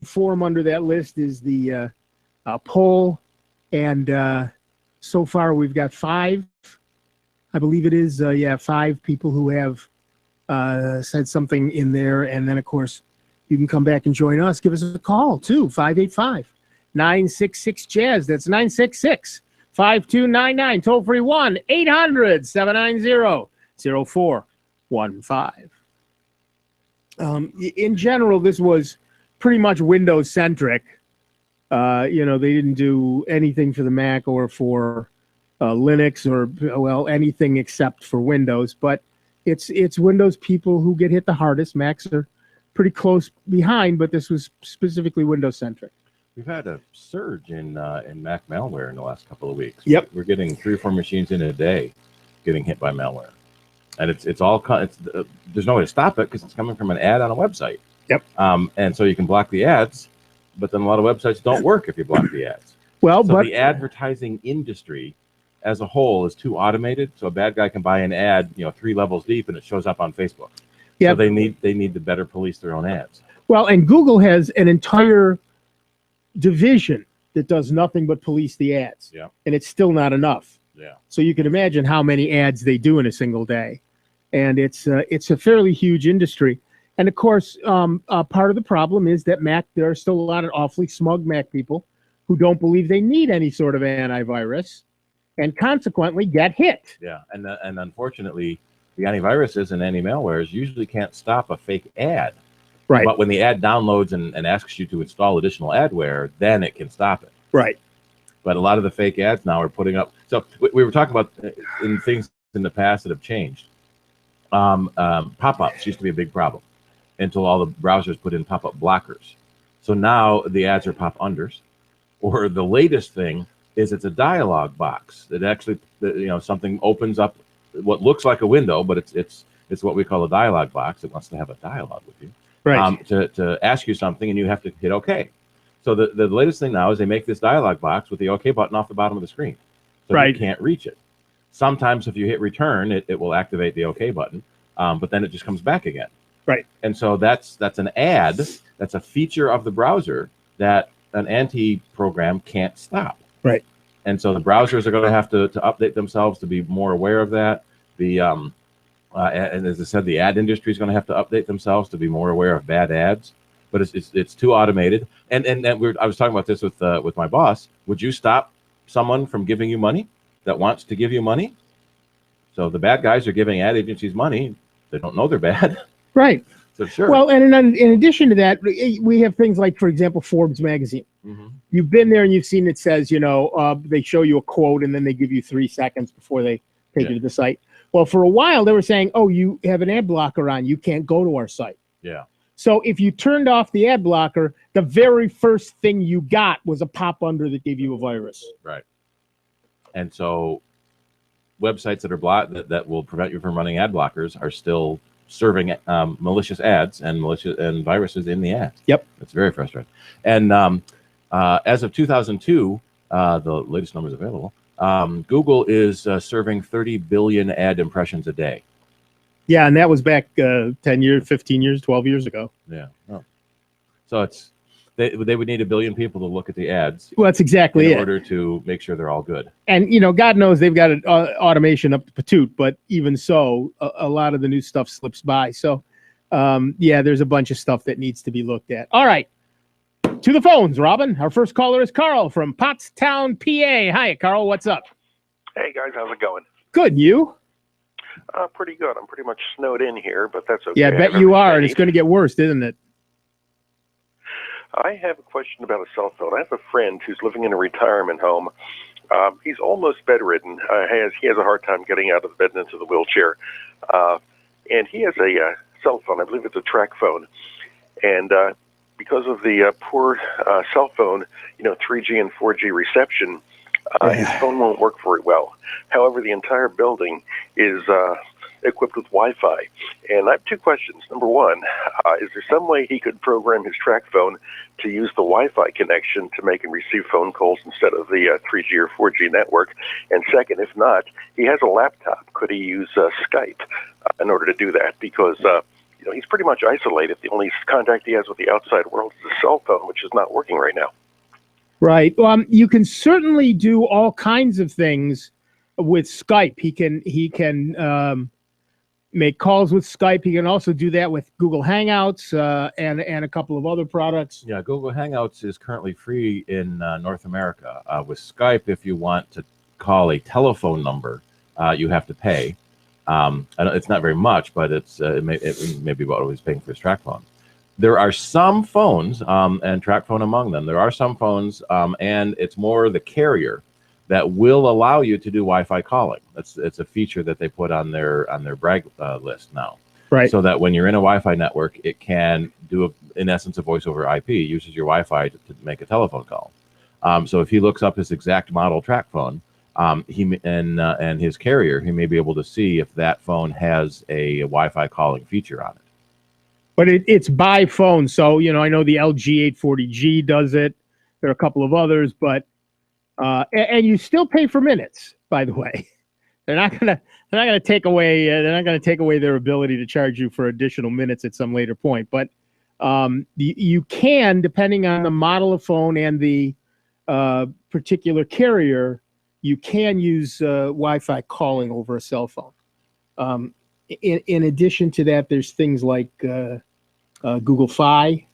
form under that list is the poll, and so far we've got 5. I believe it is 5 people who have said something in there, and then of course you can come back and join us. Give us a call too, 585-966-JAZZ. That's 966-5299. Toll free 1-800-790-0415. In general, this was pretty much Windows centric. They didn't do anything for the Mac or for Linux or anything except for Windows. But it's Windows people who get hit the hardest. Macs are pretty close behind, but this was specifically Windows centric. We've had a surge in Mac malware in the last couple of weeks. Yep, we're getting 3 or 4 machines in a day getting hit by malware, and there's no way to stop it because it's coming from an ad on a website. Yep. And so you can block the ads, but then a lot of websites don't work if you block the ads. Well, so the advertising industry as a whole is too automated. So a bad guy can buy an ad, 3 levels deep, and it shows up on Facebook. Yeah. So they need to better police their own ads. Well, and Google has an entire division that does nothing but police the ads. Yeah. And it's still not enough. Yeah. So you can imagine how many ads they do in a single day. And it's a fairly huge industry. And of course, part of the problem is that there are still a lot of awfully smug Mac people who don't believe they need any sort of antivirus and consequently get hit. Yeah. And unfortunately, the antiviruses and anti-malwares usually can't stop a fake ad. Right. But when the ad downloads and asks you to install additional adware, then it can stop it. Right. But a lot of the fake ads now are putting up. So we were talking about in things in the past that have changed. Pop-ups used to be a big problem until all the browsers put in pop-up blockers. So now the ads are pop-unders. Or the latest thing is it's a dialog box that actually, something opens up what looks like a window, but it's what we call a dialog box. It wants to have a dialogue with you. Right. To ask you something, and you have to hit OK. So the latest thing now is they make this dialog box with the OK button off the bottom of the screen. So right. You can't reach it. Sometimes if you hit return, it will activate the OK button, but then it just comes back again. Right. And so that's an ad. That's a feature of the browser that an anti-program can't stop. Right. And so the browsers are going to have to update themselves to be more aware of that. And as I said, the ad industry is going to have to update themselves to be more aware of bad ads. But it's too automated. And I was talking about this with my boss. Would you stop someone from giving you money that wants to give you money? So the bad guys are giving ad agencies money. They don't know they're bad. Right. So sure. Well, and in addition to that, we have things like, for example, Forbes magazine. Mm-hmm. You've been there and you've seen it says, they show you a quote and then they give you 3 seconds before they take you to the site. Well, for a while they were saying, oh, you have an ad blocker on. You can't go to our site. Yeah. So if you turned off the ad blocker, the very first thing you got was a pop under that gave you a virus. Right. And so websites that are blocked that will prevent you from running ad blockers are still serving malicious ads and viruses in the ads. Yep. It's very frustrating. And as of 2002, the latest numbers available, Google is serving 30 billion ad impressions a day. Yeah, and that was back 10 years, 15 years, 12 years ago. Yeah. Oh. So they would need 1 billion people to look at the ads. Well, that's exactly it. In order to make sure they're all good. And, God knows they've got automation up to patoot, but even so, a lot of the new stuff slips by. So, there's a bunch of stuff that needs to be looked at. All right. To the phones, Robin. Our first caller is Carl from Pottstown, PA. Hi, Carl. What's up? Hey, guys. How's it going? Good. And you? Pretty good. I'm pretty much snowed in here, but that's okay. Yeah, I bet you are, and it's going to get worse, isn't it? I have a question about a cell phone. I have a friend who's living in a retirement home. He's almost bedridden. He has a hard time getting out of the bed and into the wheelchair. And he has a cell phone. I believe it's a track phone. And because of the poor cell phone, 3G and 4G reception, his phone won't work very well. However, the entire building is equipped with Wi-Fi. And I have 2 questions. Number one, is there some way he could program his track phone to use the Wi-Fi connection to make and receive phone calls instead of the 3G or 4G network? And second, if not, he has a laptop. Could he use Skype in order to do that? Because he's pretty much isolated. The only contact he has with the outside world is a cell phone, which is not working right now. Right. You can certainly do all kinds of things with Skype. He can make calls with Skype. He can also do that with Google Hangouts and a couple of other products. Yeah, Google Hangouts is currently free in North America. With Skype, if you want to call a telephone number, you have to pay. It's not very much, but it may be what he's paying for his track phone. There are some phones, and track phone among them. There are some phones, and it's more the carrier that will allow you to do Wi-Fi calling. It's a feature that they put on their brag list now. Right. So that when you're in a Wi-Fi network, it can do in essence a voice over IP. Uses your Wi-Fi to make a telephone call. So if he looks up his exact model track phone, and his carrier, he may be able to see if that phone has a Wi-Fi calling feature on it. But it's by phone, so I know the LG 840G does it. There are a couple of others, but and you still pay for minutes. By the way, they're not gonna take away their ability to charge you for additional minutes at some later point. But you can, depending on the model of phone and the particular carrier, you can use Wi-Fi calling over a cell phone. In addition to that, there's things like Google Fi,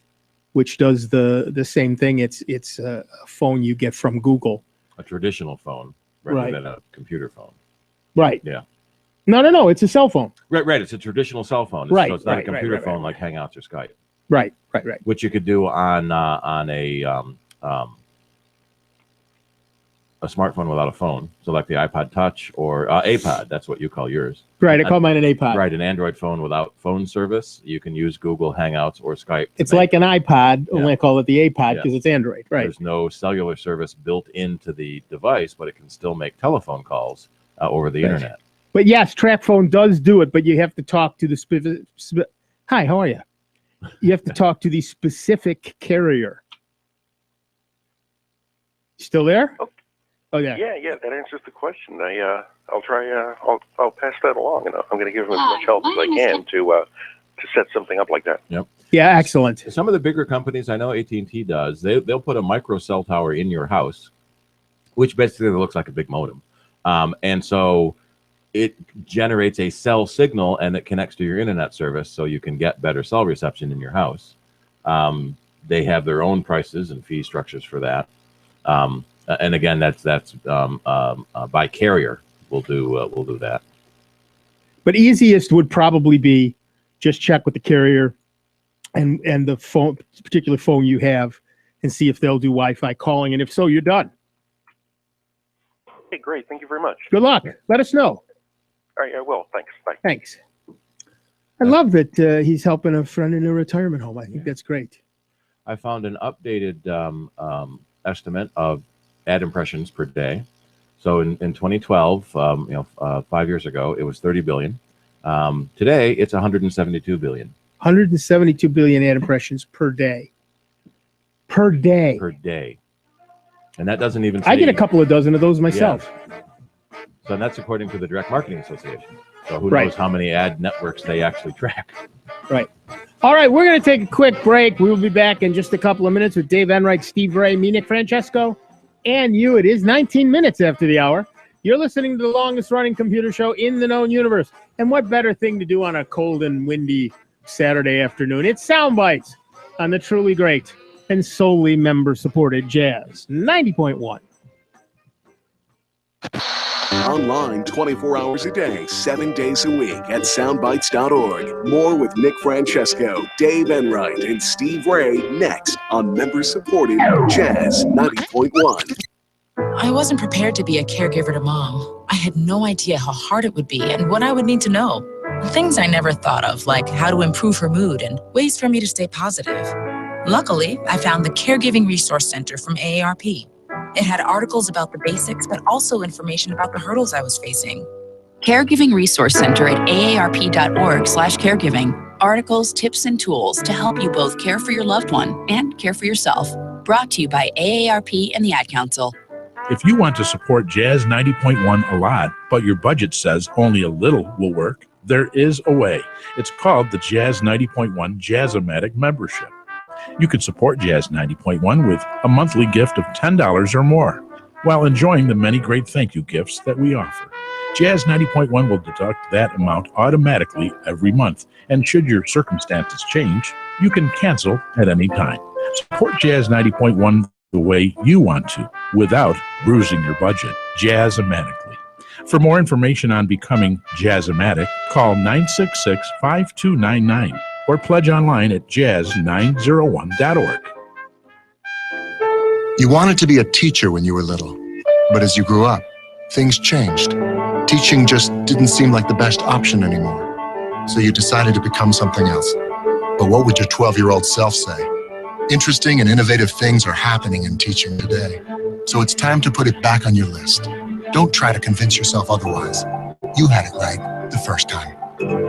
which does the same thing. It's a phone you get from Google. A traditional phone rather than a computer phone. Right. Yeah. No. It's a cell phone. Right. It's a traditional cell phone. Right. So it's not a computer phone like Hangouts or Skype. Right. Which you could do on a smartphone without a phone. So like the iPod Touch or iPod, that's what you call yours. Right, I call mine an iPod. Right, an Android phone without phone service. You can use Google Hangouts or Skype. It's like an iPod, only I call it the iPod because it's Android. Right. There's no cellular service built into the device, but it can still make telephone calls over the internet. But yes, TrackPhone does do it, but you have to talk to the specific. Hi, how are you? You have to talk to the specific carrier. Still there? Oh yeah. Yeah. That answers the question. I'll try. I'll pass that along, and I'm going to give him as much help as I can to set something up like that. Yep. Yeah, excellent. Some of the bigger companies, I know AT&T does. They'll put a micro cell tower in your house, which basically looks like a big modem, and so it generates a cell signal and it connects to your internet service, so you can get better cell reception in your house. They have their own prices and fee structures for that. And again, that's by carrier. We'll do that. But easiest would probably be just check with the carrier and the particular phone you have, and see if they'll do Wi-Fi calling, and if so, you're done. Okay, great. Thank you very much. Good luck. Let us know. All right, I will. Thanks. Bye. Thanks. I love that he's helping a friend in a retirement home. I think that's great. I found an updated estimate of ad impressions per day. So in 2012, 5 years ago, it was 30 billion. Today, it's 172 billion. 172 billion ad impressions per day. Per day. And that doesn't even say, I get a couple of dozen of those myself. Yeah. So that's according to the Direct Marketing Association. So who knows how many ad networks they actually track. Right. All right, we're going to take a quick break. We will be back in just a couple of minutes with Dave Enright, Steve Ray, me, Nick Francesco, and you. It is 19 minutes after the hour. You're listening to the longest running computer show in the known universe. And what better thing to do on a cold and windy Saturday afternoon? It's Sound Bites on the truly great and solely member-supported Jazz 90.1. Online 24 hours a day, 7 days a week at soundbites.org. More with Nick Francesco, Dave Enright, and Steve Ray next on member-supported Jazz 90.1. I wasn't prepared to be a caregiver to Mom. I had no idea how hard it would be and what I would need to know. Things I never thought of, like how to improve her mood and ways for me to stay positive. Luckily, I found the Caregiving Resource Center from AARP. It had articles about the basics, but also information about the hurdles I was facing. Caregiving Resource Center at aarp.org/caregiving. Articles, tips, and tools to help you both care for your loved one and care for yourself. Brought to you by AARP and the Ad Council. If you want to support Jazz 90.1 a lot, but your budget says only a little will work, There is a way. It's called the Jazz 90.1 Jazz-O-Matic membership. You can support Jazz 90.1 with a monthly gift of $10 or more while enjoying the many great thank you gifts that we offer. Jazz 90.1 will deduct that amount automatically every month, and should your circumstances change, you can cancel at any time. Support Jazz 90.1 the way you want to, without bruising your budget. Jazz-O-Matically. For more information on becoming Jazz-O-Matic, call 966-5299 or pledge online at jazz901.org. You wanted to be a teacher when you were little, but as you grew up, things changed. Teaching just didn't seem like the best option anymore, so you decided to become something else. But what would your 12-year-old self say? Interesting and innovative things are happening in teaching today, so it's time to put it back on your list. Don't try to convince yourself otherwise. You had it right the first time.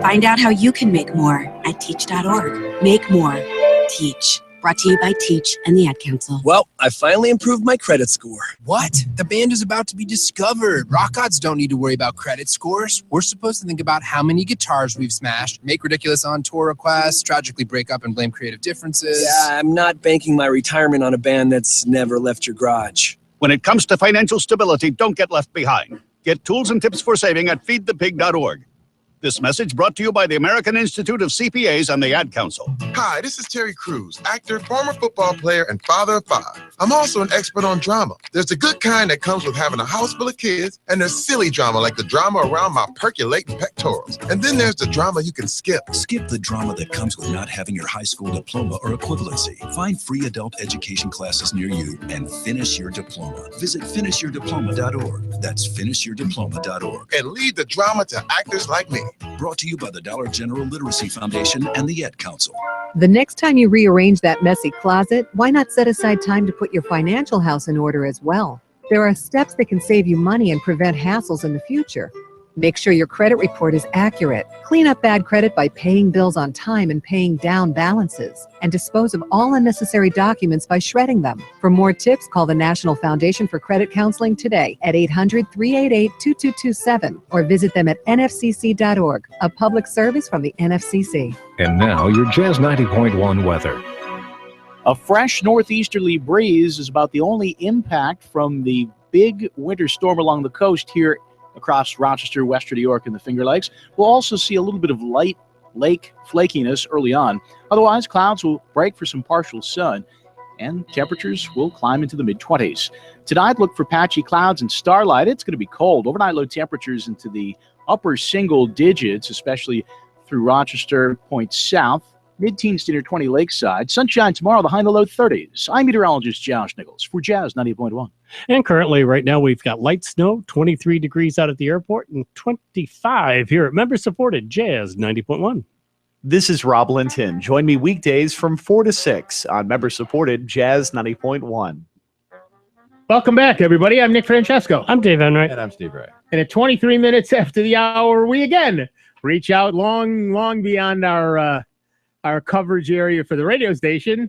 Find out how you can make more at teach.org. Make more. Teach. Brought to you by Teach and the Ad Council. Well, I finally improved my credit score. What? The band is about to be discovered. Rock gods don't need to worry about credit scores. We're supposed to think about how many guitars we've smashed, make ridiculous on-tour requests, tragically break up and blame creative differences. Yeah, I'm not banking my retirement on a band that's never left your garage. When it comes to financial stability, don't get left behind. Get tools and tips for saving at feedthepig.org. This message brought to you by the American Institute of CPAs and the Ad Council. Hi, this is Terry Crews, actor, former football player, and father of 5. I'm also an expert on drama. There's the good kind that comes with having a house full of kids, and there's silly drama like the drama around my percolating pectorals. And then there's the drama you can skip. Skip the drama that comes with not having your high school diploma or equivalency. Find free adult education classes near you and finish your diploma. Visit finishyourdiploma.org. That's finishyourdiploma.org. And leave the drama to actors like me. Brought to you by the Dollar General Literacy Foundation and the Ed Council. The next time you rearrange that messy closet, why not set aside time to put your financial house in order as well? There are steps that can save you money and prevent hassles in the future. Make sure your credit report is accurate. Clean up bad credit by paying bills on time and paying down balances. And dispose of all unnecessary documents by shredding them. For more tips, call the National Foundation for Credit Counseling today at 800-388-2227 or visit them at nfcc.org, a public service from the NFCC. And now your Jazz 90.1 weather. A fresh northeasterly breeze is about the only impact from the big winter storm along the coast here across Rochester, Western New York, and the Finger Lakes. We'll also see a little bit of light lake flakiness early on. Otherwise, clouds will break for some partial sun, and temperatures will climb into the mid-20s. Tonight, look for patchy clouds and starlight. It's going to be cold. Overnight low temperatures into the upper single digits, especially through Rochester, points south. Mid-teens to near 20 lakeside. Sunshine tomorrow, the high and the low 30s. I'm meteorologist Josh Nichols for Jazz 90.1. And currently, right now, we've got light snow, 23 degrees out at the airport, and 25 here at member-supported Jazz 90.1. This is Rob Linton. Join me weekdays from 4 to 6 on member-supported Jazz 90.1. Welcome back, everybody. I'm Nick Francesco. I'm Dave Enright. And I'm Steve Ray. And at 23 minutes after the hour, we again reach out long beyond our coverage area for the radio station.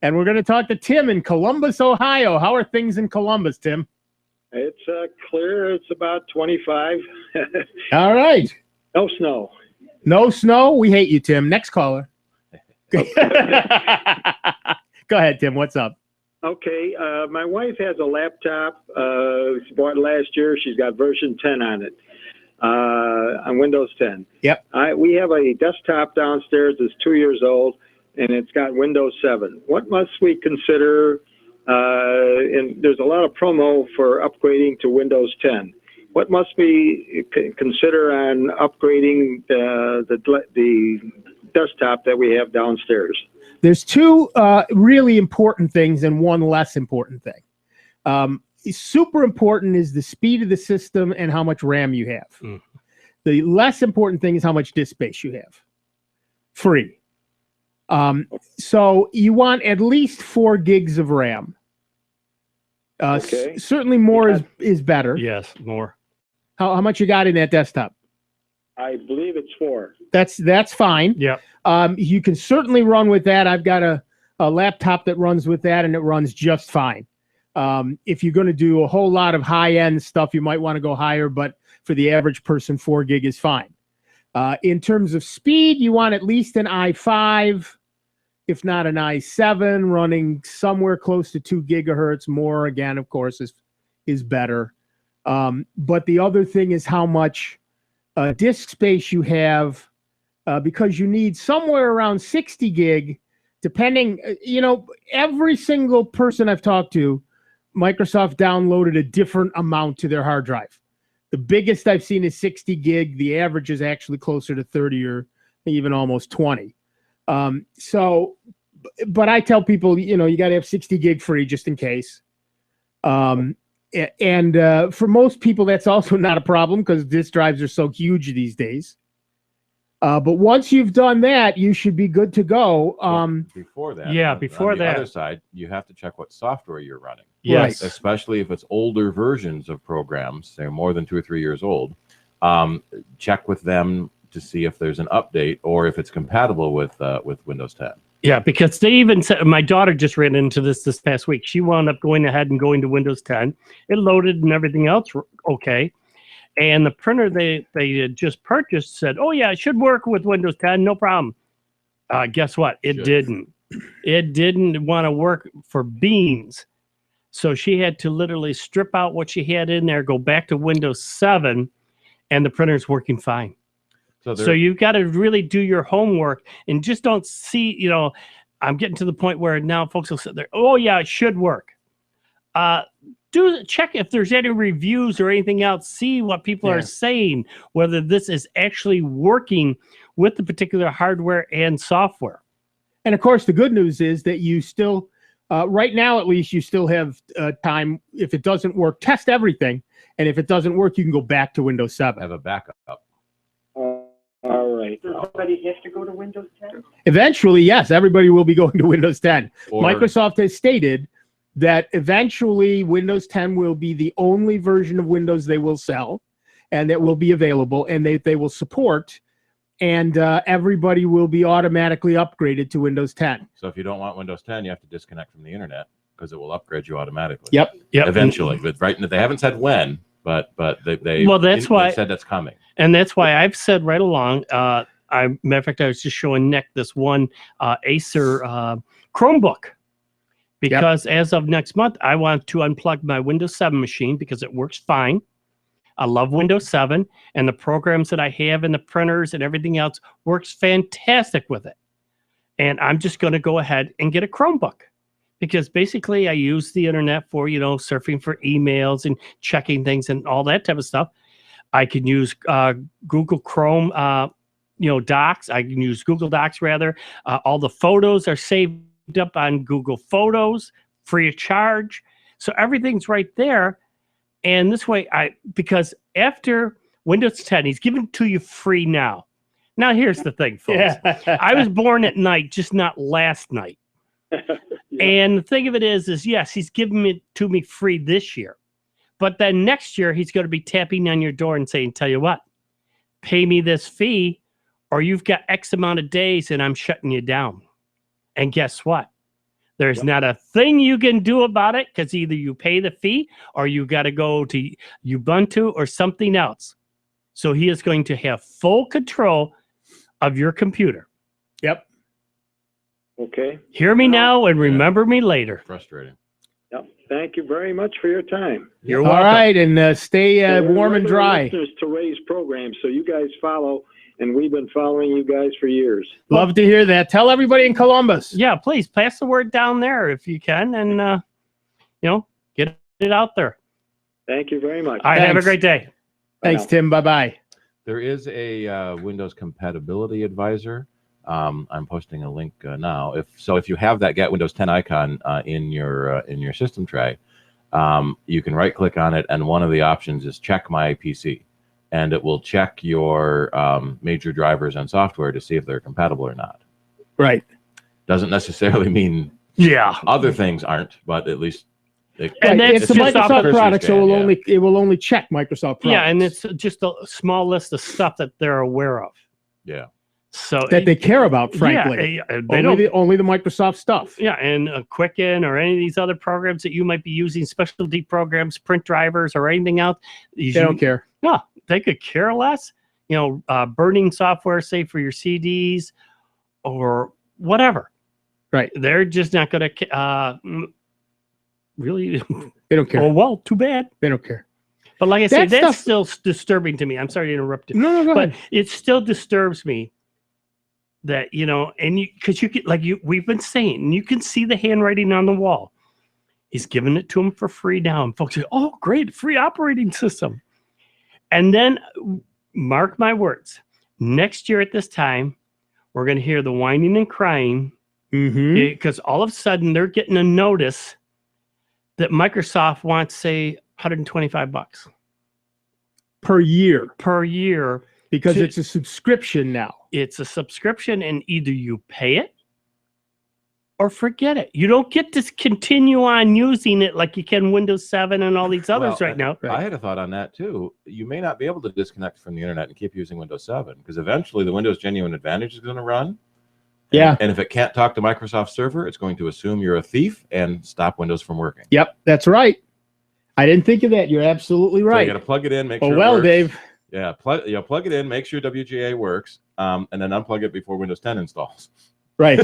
And we're going to talk to Tim in Columbus, Ohio. How are things in Columbus, Tim? It's clear. It's about 25. All right. No snow. No snow? We hate you, Tim. Next caller. Go ahead, Tim. What's up? Okay. My wife has a laptop. She bought it last year. She's got version 10 on it, on Windows 10. Yep. We have a desktop downstairs that's 2 years old, and it's got Windows 7. What must we consider? And there's a lot of promo for upgrading to Windows 10. What must we consider on upgrading the desktop that we have downstairs? There's two really important things and one less important thing. Super important is the speed of the system and how much RAM you have. Mm. The less important thing is how much disk space you have. Free. So you want at least 4 gigs of RAM. Okay. Certainly more is better. Yes, more. How much you got in that desktop? I believe it's 4. That's fine. Yeah. You can certainly run with that. I've got a laptop that runs with that, and it runs just fine. If you're going to do a whole lot of high-end stuff, you might want to go higher, but for the average person, 4 gig is fine. In terms of speed, you want at least an i5, if not an i7, running somewhere close to 2 gigahertz. More, again, of course, is better. But the other thing is how much disk space you have, because you need somewhere around 60 gig, depending, every single person I've talked to, Microsoft downloaded a different amount to their hard drive. The biggest I've seen is 60 gig. The average is actually closer to 30 or even almost 20. But I tell people, you got to have 60 gig free just in case. And for most people, that's also not a problem because disk drives are so huge these days. But once you've done that, you should be good to go. Before that, before on the that, other side, you have to check what software you're running. Yes, especially if it's older versions of programs, they're more than 2 or 3 years old. Check with them to see if there's an update or if it's compatible with Windows 10. Yeah, because they even said, my daughter just ran into this past week. She wound up going ahead and going to Windows 10. It loaded and everything else okay. And the printer they had just purchased said, oh, yeah, it should work with Windows 10, no problem. Guess what? It didn't. It didn't want to work for beans. So she had to literally strip out what she had in there, go back to Windows 7, and the printer's working fine. So you've got to really do your homework and just don't see, I'm getting to the point where now folks will sit there, oh, yeah, it should work. Check if there's any reviews or anything else. See what people are saying, whether this is actually working with the particular hardware and software. And of course, the good news is that you still, right now at least, you still have time. If it doesn't work, test everything. And if it doesn't work, you can go back to Windows 7. Have a backup. All right. Does everybody have to go to Windows 10? Eventually, yes, everybody will be going to Windows 10. Or- Microsoft has stated that eventually Windows 10 will be the only version of Windows they will sell, and that will be available, and they will support, and everybody will be automatically upgraded to Windows 10. So if you don't want Windows 10, you have to disconnect from the internet because it will upgrade you automatically. Yep. Eventually, but they haven't said when, but they said that's coming. And that's why I've said right along. Matter of fact, I was just showing Nick this one Acer Chromebook. Because as of next month, I want to unplug my Windows 7 machine because it works fine. I love Windows 7, and the programs that I have and the printers and everything else works fantastic with it. And I'm just going to go ahead and get a Chromebook because basically I use the internet for, surfing for emails and checking things and all that type of stuff. I can use Google Chrome, Docs. I can use Google Docs, rather. All the photos are saved up on Google Photos free of charge, so everything's right there. And this way, because after Windows 10, he's giving it to you free now. Here's the thing, folks. I was born at night, just not last night. And the thing of it is yes, he's giving it to me free this year, but then next year he's going to be tapping on your door and saying, tell you what, pay me this fee or you've got X amount of days and I'm shutting you down. And guess what? There's not a thing you can do about it because either you pay the fee or you got to go to Ubuntu or something else. So he is going to have full control of your computer. Yep. Okay. Hear me now and remember me later. Frustrating. Yep. Thank you very much for your time. You're welcome. All right, and stay warm and dry. Listeners to Ray's program, so you guys follow. And we've been following you guys for years. Love to hear that. Tell everybody in Columbus. Yeah, please pass the word down there if you can, and get it out there. Thank you very much. All right, have a great day. Thanks, Tim. Bye-bye. There is a Windows compatibility advisor. I'm posting a link now. If you have that Get Windows 10 icon in your system tray, you can right-click on it, and one of the options is Check My PC. And it will check your major drivers and software to see if they're compatible or not. Right. Doesn't necessarily mean other things aren't, but at least it's a Microsoft product, so it will only check Microsoft products. Yeah, and it's just a small list of stuff that they're aware of. Yeah. So that they care about, frankly. Only the Microsoft stuff. Yeah, and Quicken or any of these other programs that you might be using, specialty programs, print drivers, or anything else. They don't care. No, they could care less. burning software, say for your CDs or whatever. Right. They're just not going to really. They don't care. Oh, well, too bad. They don't care. But like I That said, that's stuff- still disturbing to me. I'm sorry to interrupt you. No, go but ahead. it still disturbs me that, and because you can, we've been saying, and you can see the handwriting on the wall. He's giving it to them for free now. And folks say, oh, great, free operating system. And then, mark my words, next year at this time, we're going to hear the whining and crying because all of a sudden they're getting a notice that Microsoft wants, say, $125 per year. Because to- it's a subscription now. It's a subscription, and either you pay it or forget it. You don't get to continue on using it like you can Windows 7 and all these others right now. I had a thought on that too. You may not be able to disconnect from the internet and keep using Windows 7 because eventually the Windows Genuine Advantage is going to run. Yeah. And if it can't talk to Microsoft Server, it's going to assume you're a thief and stop Windows from working. Yep, that's right. I didn't think of that. You're absolutely So right. you got to plug it in, make Oh, sure well, it works. Dave. Yeah, plug it in, make sure WGA works, and then unplug it before Windows 10 installs. Right.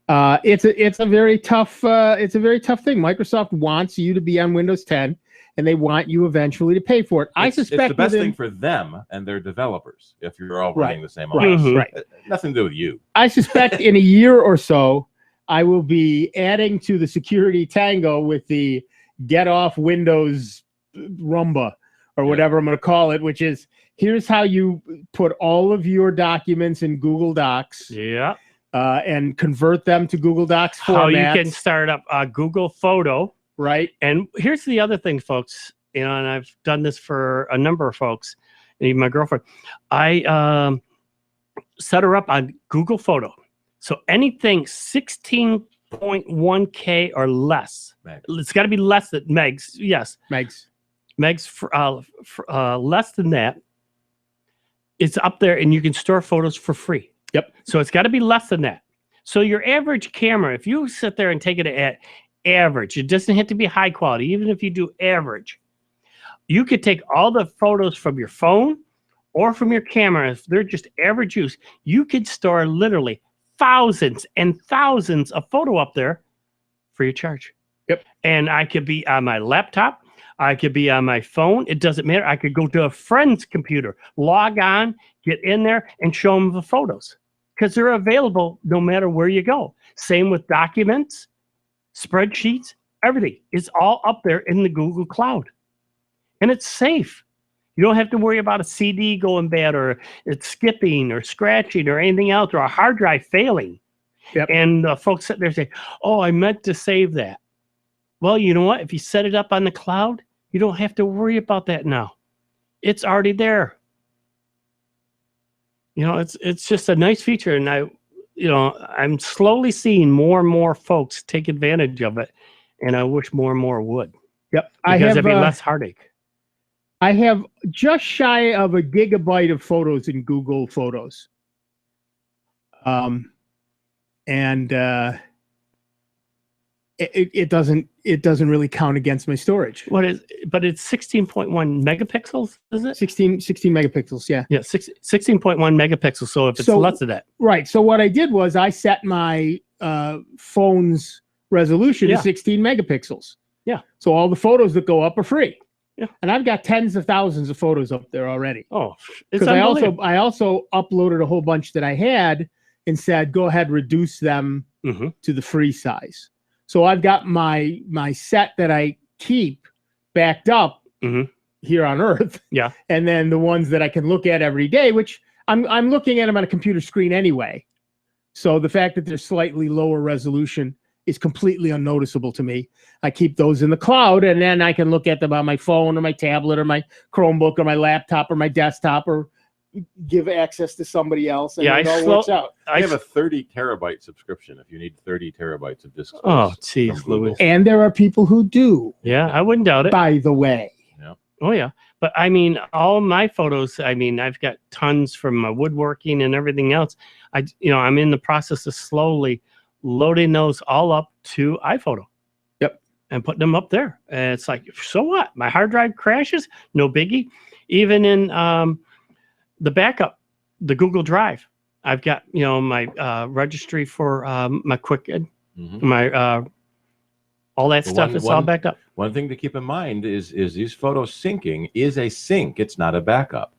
It's a very tough thing. Microsoft wants you to be on Windows 10, and they want you eventually to pay for it. I suspect it's the best within- thing for them and their developers if you're all Right. running the same Right. OS. Right. Nothing to do with you. I suspect in a year or so, I will be adding to the security tango with the get off Windows Rumba or whatever I'm going to call it, which is here's how you put all of your documents in Google Docs. Yeah. And convert them to Google Docs formats. How you can start up a Google Photo. Right. And here's the other thing, folks, and I've done this for a number of folks, and even my girlfriend. I set her up on Google Photo. So anything 16.1K or less. It's got to be less than megs. Yes. Megs. Megs for less than that. It's up there, and you can store photos for free. Yep. So it's got to be less than that. So your average camera, if you sit there and take it at average, it doesn't have to be high quality. Even if you do average, you could take all the photos from your phone or from your camera. If they're just average use, you could store literally thousands and thousands of photo up there free of charge. Yep. And I could be on my laptop. I could be on my phone. It doesn't matter. I could go to a friend's computer, log on, get in there, and show them the photos because they're available no matter where you go. Same with documents, spreadsheets, everything is all up there in the Google Cloud. And it's safe. You don't have to worry about a CD going bad or it's skipping or scratching or anything else or a hard drive failing. Yep. And folks sit there and say, oh, I meant to save that. Well, you know what? If you set it up on the cloud, you don't have to worry about that now. It's already there. It's just a nice feature, and I'm slowly seeing more and more folks take advantage of it, and I wish more and more would. Yep, because it'd be less heartache. I have just shy of a gigabyte of photos in Google Photos, it doesn't really count against my storage. But it's 16.1 megapixels, is it? 16 megapixels, yeah. Yeah, 16.1 megapixels. So if it's less of that. Right. So what I did was I set my phone's resolution to 16 megapixels. Yeah. So all the photos that go up are free. Yeah. And I've got tens of thousands of photos up there already. Oh, because I also uploaded a whole bunch that I had and said, go ahead, reduce them to the free size. So I've got my set that I keep backed up here on Earth. Yeah. And then the ones that I can look at every day, which I'm looking at them on a computer screen anyway. So the fact that they're slightly lower resolution is completely unnoticeable to me. I keep those in the cloud, and then I can look at them on my phone or my tablet or my Chromebook or my laptop or my desktop or give access to somebody else, and it all works out. I have a 30 terabyte subscription if you need 30 terabytes of disk space. Oh, geez, Louis. And there are people who do. Yeah, I wouldn't doubt it. By the way. Yeah. Oh, yeah. But I mean, all my photos, I've got tons from my woodworking and everything else. I'm in the process of slowly loading those all up to iPhoto. Yep. And putting them up there. And it's like, so what? My hard drive crashes? No biggie. Even in the backup, the Google Drive. I've got, my registry for my Quicken, my all that stuff is all backed up. One thing to keep in mind is these photos syncing is a sync. It's not a backup.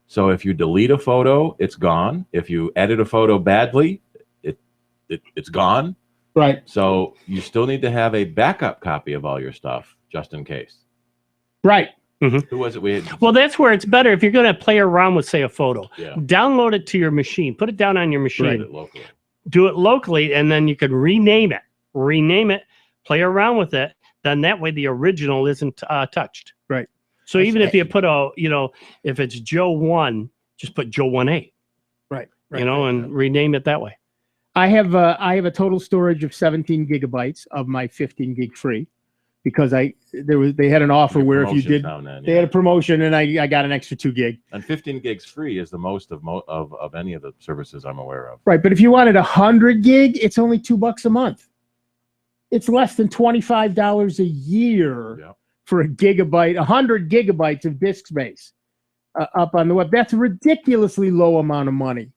So if you delete a photo, it's gone. If you edit a photo badly, it's gone. Right. So you still need to have a backup copy of all your stuff just in case. Right. Who was it? Well, that's where it's better if you're going to play around with, say, a photo. Yeah. Download it to your machine. Put it down on your machine. Locally. Do it locally, and then you can rename it. Play around with it. Then that way the original isn't touched. Right. So even if you put if it's Joe 1, just put Joe 1A. Right. And rename it that way. I have a total storage of 17 gigabytes of my 15 gig free, because they had an offer where if you did, they had a promotion and I got an extra 2 gig. And 15 gigs free is the most of any of the services I'm aware of. Right, but if you wanted 100 gig, it's only $2 a month. It's less than $25 a year for a gigabyte, 100 gigabytes of disk space up on the web. That's a ridiculously low amount of money.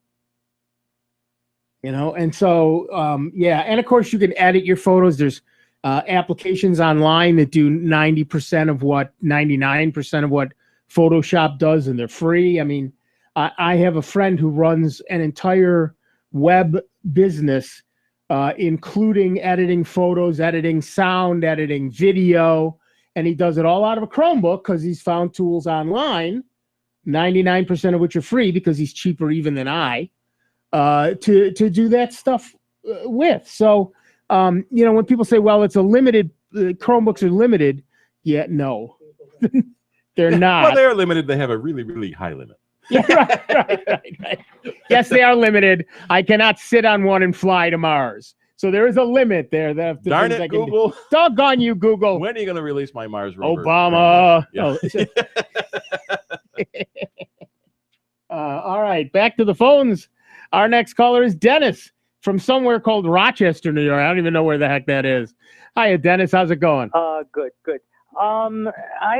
And so, and of course you can edit your photos. There's applications online that do 99% of what Photoshop does, and they're free. I mean, I have a friend who runs an entire web business, including editing photos, editing sound, editing video, and he does it all out of a Chromebook because he's found tools online, 99% of which are free because he's cheaper even than I, to do that stuff with. So, when people say, well, it's a limited, Chromebooks are limited. Yeah, no, they're not. Well, they're limited. They have a really, really high limit. Yeah, right. Yes, they are limited. I cannot sit on one and fly to Mars. So there is a limit there. Darn it, Google. Doggone you, Google. When are you going to release my Mars rover? Obama. Yeah. All right, back to the phones. Our next caller is Dennis from somewhere called Rochester, New York. I don't even know where the heck that is. Hiya, Dennis. How's it going? Good. I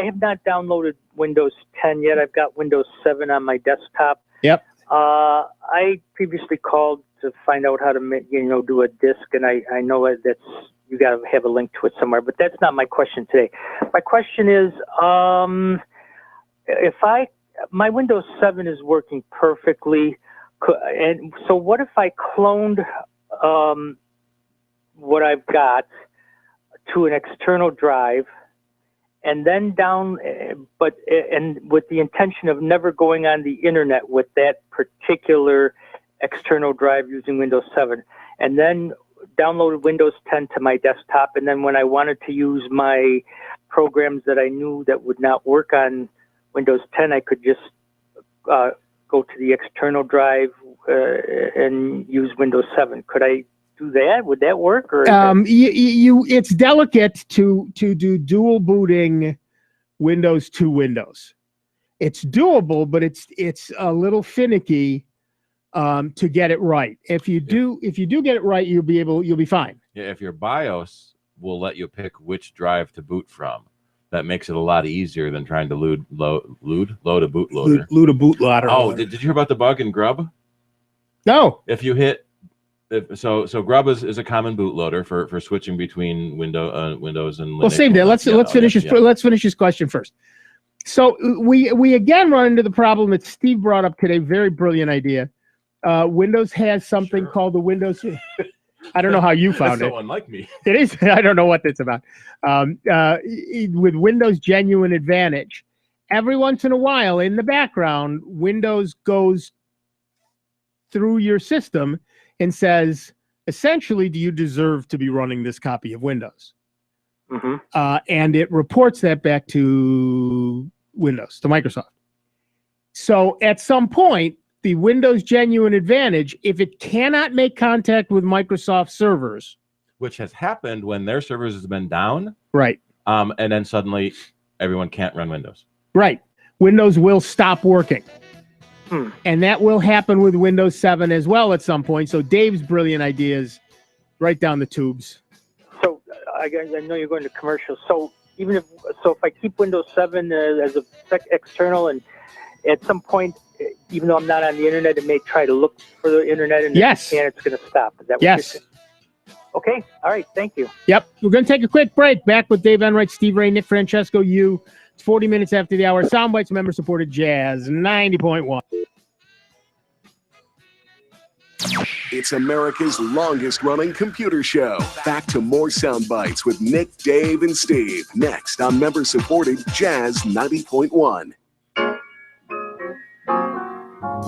have not downloaded Windows 10 yet. I've got Windows 7 on my desktop. Yep. I previously called to find out how to do a disk, and I know that's you got to have a link to it somewhere, but that's not my question today. My question is, my Windows 7 is working perfectly, and so what if I cloned what I've got to an external drive, and then with the intention of never going on the internet with that particular external drive using Windows 7, and then downloaded Windows 10 to my desktop, and then when I wanted to use my programs that I knew that would not work on Windows 10, I could just go to the external drive and use Windows 7. Could I do that? Would that work? Or it's delicate to do dual booting Windows to Windows. It's doable, but it's a little finicky to get it right. If you do get it right, you'll be fine. Yeah, if your BIOS will let you pick which drive to boot from, that makes it a lot easier than trying to load a bootloader. Load a bootloader. Oh, did you hear about the bug in Grub? No. If you hit so Grub is a common bootloader for switching between Windows and Linux. Well, save that. Let's finish his question first. So we again run into the problem that Steve brought up today. Very brilliant idea. Windows has something called the Windows. I don't know how you found it. So unlike me. It is. I don't know what that's about. With Windows Genuine Advantage, every once in a while in the background, Windows goes through your system and says, essentially, do you deserve to be running this copy of Windows? Mm-hmm. And it reports that back to Windows, to Microsoft. So at some point, the Windows Genuine Advantage, if it cannot make contact with Microsoft servers, which has happened when their servers has been down, right? And then suddenly everyone can't run Windows. Right. Windows will stop working. And that will happen with Windows 7 as well at some point. So Dave's brilliant ideas right down the tubes. So I know you're going to commercials. So if I keep Windows 7 as a external and at some point, even though I'm not on the internet, it may try to look for the internet, and Yes. if it can, it's going to stop. Is that what Yes. you're saying? Okay. All right. Thank you. Yep. We're going to take a quick break. Back with Dave Enright, Steve Ray, Nick Francesco, you. It's 40 minutes after the hour. Soundbites member-supported Jazz 90.1. It's America's longest-running computer show. Back to more Soundbites with Nick, Dave, and Steve. Next on member-supported Jazz 90.1.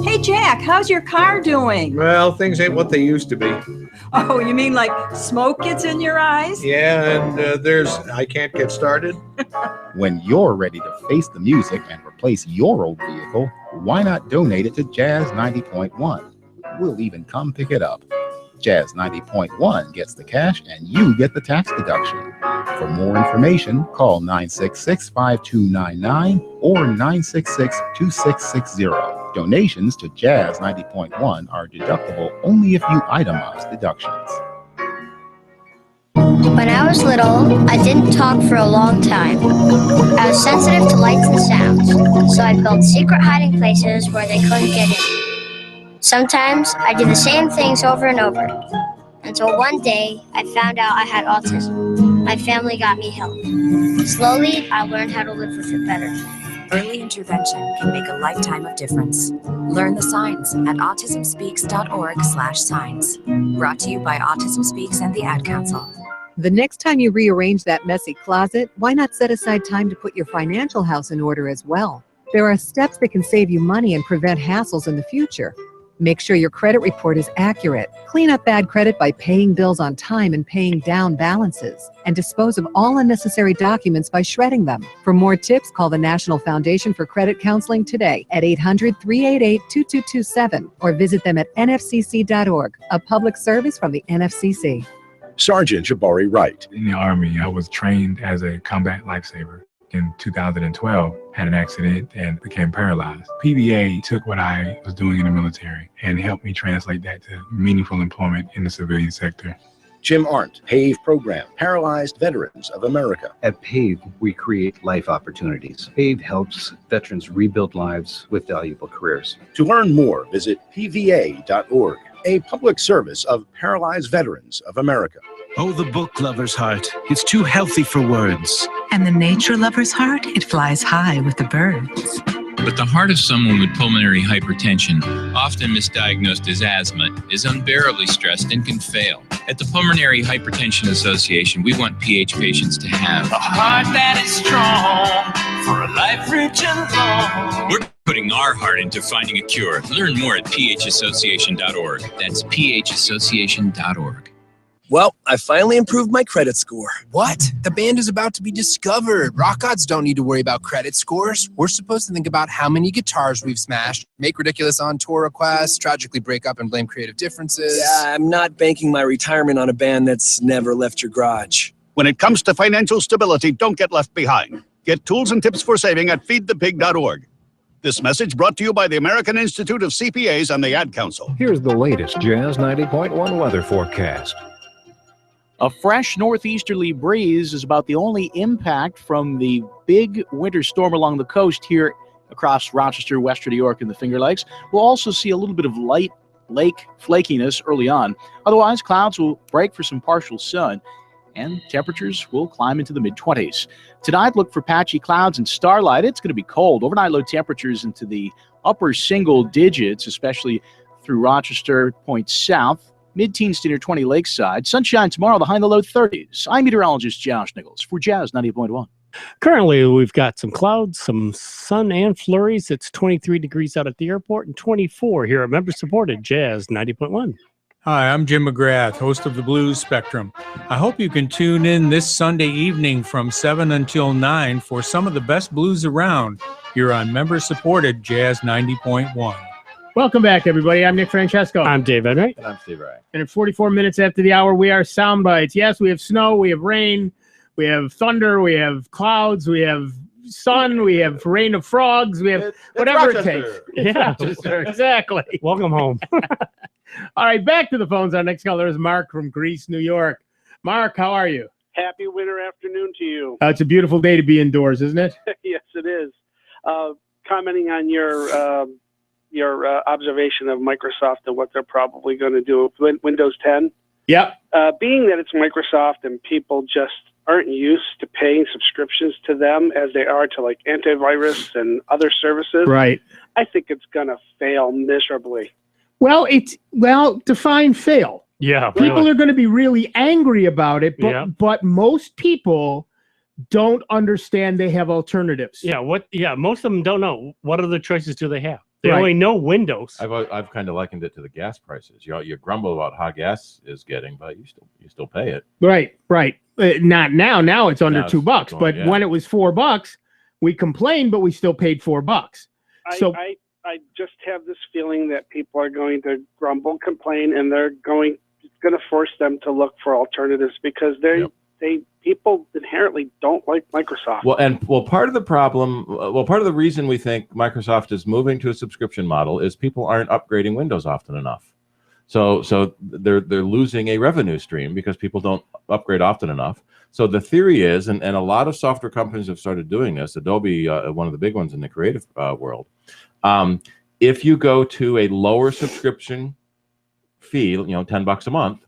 Hey, Jack, how's your car doing? Well, things ain't what they used to be. Oh, you mean like smoke gets in your eyes? Yeah, and I can't get started. When you're ready to face the music and replace your old vehicle, why not donate it to Jazz 90.1? We'll even come pick it up. Jazz 90.1 gets the cash and you get the tax deduction. For more information, call 966-5299 or 966-2660. Donations to Jazz 90.1 are deductible only if you itemize deductions. When I was little, I didn't talk for a long time. I was sensitive to lights and sounds, so I built secret hiding places where they couldn't get in. Sometimes I did the same things over and over, until one day I found out I had autism. My family got me help. Slowly, I learned how to live with it better. Early intervention can make a lifetime of difference. Learn the signs at autismspeaks.org/signs. Brought to you by Autism Speaks and the Ad Council. The next time you rearrange that messy closet, why not set aside time to put your financial house in order as well? There are steps that can save you money and prevent hassles in the future. Make sure your credit report is accurate. Clean up bad credit by paying bills on time and paying down balances. And dispose of all unnecessary documents by shredding them. For more tips, call the National Foundation for Credit Counseling today at 800-388-2227 or visit them at nfcc.org, a public service from the NFCC. Sergeant Jabari Wright. In the Army, I was trained as a combat lifesaver. In 2012, had an accident and became paralyzed. PBA took what I was doing in the military and helped me translate that to meaningful employment in the civilian sector. Jim Arndt, PAVE Program, Paralyzed Veterans of America. At PAVE, we create life opportunities. PAVE helps veterans rebuild lives with valuable careers. To learn more, visit pva.org, a public service of Paralyzed Veterans of America. Oh, the book lover's heart. It's too healthy for words. And the nature lover's heart, it flies high with the birds. But the heart of someone with pulmonary hypertension, often misdiagnosed as asthma, is unbearably stressed and can fail. At the Pulmonary Hypertension Association, we want PH patients to have a heart that is strong for a life rich and long. We're putting our heart into finding a cure. Learn more at phassociation.org. That's phassociation.org. Well, I finally improved my credit score. What? The band is about to be discovered. Rock gods don't need to worry about credit scores. We're supposed to think about how many guitars we've smashed, make ridiculous on-tour requests, tragically break up and blame creative differences. Yeah, I'm not banking my retirement on a band that's never left your garage. When it comes to financial stability, don't get left behind. Get tools and tips for saving at feedthepig.org. This message brought to you by the American Institute of CPAs and the Ad Council. Here's the latest Jazz 90.1 weather forecast. A fresh northeasterly breeze is about the only impact from the big winter storm along the coast here across Rochester, western New York, and the Finger Lakes. We'll also see a little bit of light lake flakiness early on. Otherwise, clouds will break for some partial sun, and temperatures will climb into the mid-20s. Tonight, look for patchy clouds and starlight. It's going to be cold. Overnight low temperatures into the upper single digits, especially through Rochester, points south. Mid-teens to near 20 lakeside. Sunshine tomorrow, the high in the low 30s. I'm meteorologist Josh Nichols for Jazz 90.1. Currently, we've got some clouds, some sun and flurries. It's 23 degrees out at the airport and 24 here at member-supported Jazz 90.1. Hi, I'm Jim McGrath, host of the Blues Spectrum. I hope you can tune in this Sunday evening from 7 until 9 for some of the best blues around here on member-supported Jazz 90.1. Welcome back, everybody. I'm Nick Francesco. I'm Dave Enright. And I'm Steve Ray. And at 44 minutes after the hour, we are Soundbites. Yes, we have snow, we have rain, we have thunder, we have clouds, we have sun, we have rain of frogs, we have whatever it takes. Yeah, exactly. Welcome home. All right, back to the phones. Our next caller is Mark from Greece, New York. Mark, how are you? Happy winter afternoon to you. It's a beautiful day to be indoors, isn't it? Yes, it is. commenting on your observation of Microsoft and what they're probably going to do with Windows 10. Yep. Being that it's Microsoft and people just aren't used to paying subscriptions to them as they are to like antivirus and other services. Right. I think it's going to fail miserably. Well, define fail. Yeah. People are going to be really angry about it, but most people don't understand they have alternatives. Yeah. Most of them don't know. What other choices do they have? They only know Windows. I've kind of likened it to the gas prices. You grumble about how gas is getting, but you still pay it. Right. Not now. Now it's under $2. But when it was $4, we complained, but we still paid $4. So I just have this feeling that people are going to grumble, complain, and it's going to force them to look for alternatives because people inherently don't like Microsoft. Part of the reason we think Microsoft is moving to a subscription model is people aren't upgrading Windows often enough. So they're losing a revenue stream because people don't upgrade often enough. So the theory is, and a lot of software companies have started doing this, Adobe, one of the big ones in the creative world, if you go to a lower subscription fee, $10 a month,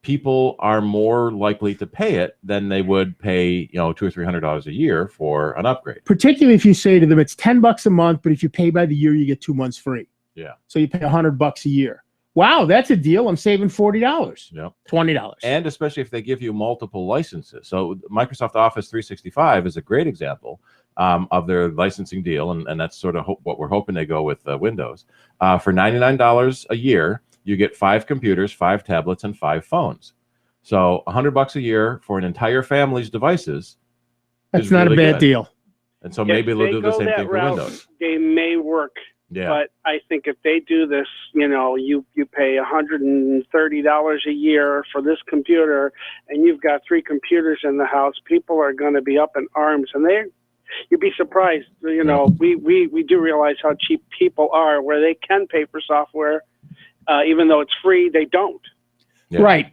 people are more likely to pay it than they would pay, $200 or $300 a year for an upgrade. Particularly if you say to them, it's $10 a month, but if you pay by the year, you get 2 months free. Yeah. So you pay $100 a year. Wow, that's a deal. I'm saving $40. Yep. $20. And especially if they give you multiple licenses. So Microsoft Office 365 is a great example of their licensing deal, and that's sort of what we're hoping they go with Windows. For $99 a year, you get 5 computers, 5 tablets, and 5 phones. So $100 a year for an entire family's devices. That's not a bad deal. And so maybe they'll do the same thing for Windows. They may work. Yeah. But I think if they do this, you pay $130 a year for this computer, and you've got 3 computers in the house, people are going to be up in arms, and you'd be surprised. We do realize how cheap people are, where they can pay for software, even though it's free, they don't. Yeah. Right.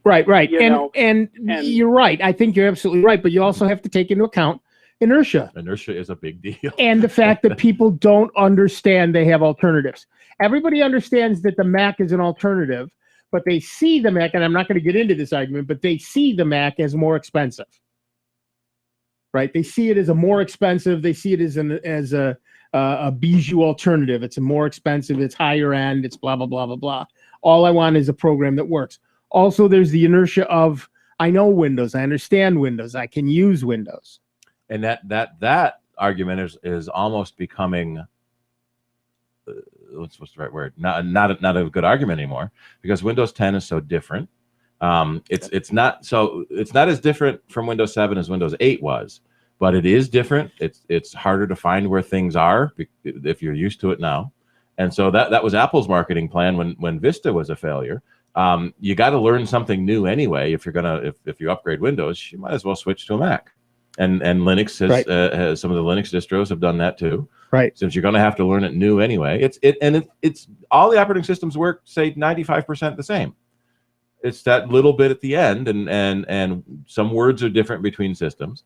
And you're right. I think you're absolutely right, but you also have to take into account inertia. Inertia is a big deal. And the fact that people don't understand they have alternatives. Everybody understands that the Mac is an alternative, but they see the Mac, and I'm not going to get into this argument, but they see the Mac as more expensive. Right? They see it as a more expensive. They see it as a bijou alternative. It's a more expensive. It's higher end. It's blah, blah, blah, blah, blah. All I want is a program that works. Also, there's the inertia of, I know Windows. I understand Windows. I can use Windows. And that argument is almost becoming what's the right word? Not a good argument anymore, because Windows 10 is so different. It's not as different from Windows 7 as Windows 8 was, but it is different. It's harder to find where things are if you're used to it now. And so that was Apple's marketing plan when Vista was a failure. You got to learn something new anyway. If you upgrade Windows, you might as well switch to a Mac. And Linux has some of the Linux distros have done that too. Right. Since you're going to have to learn it new anyway. It's all the operating systems work, say 95% the same. It's that little bit at the end, and some words are different between systems.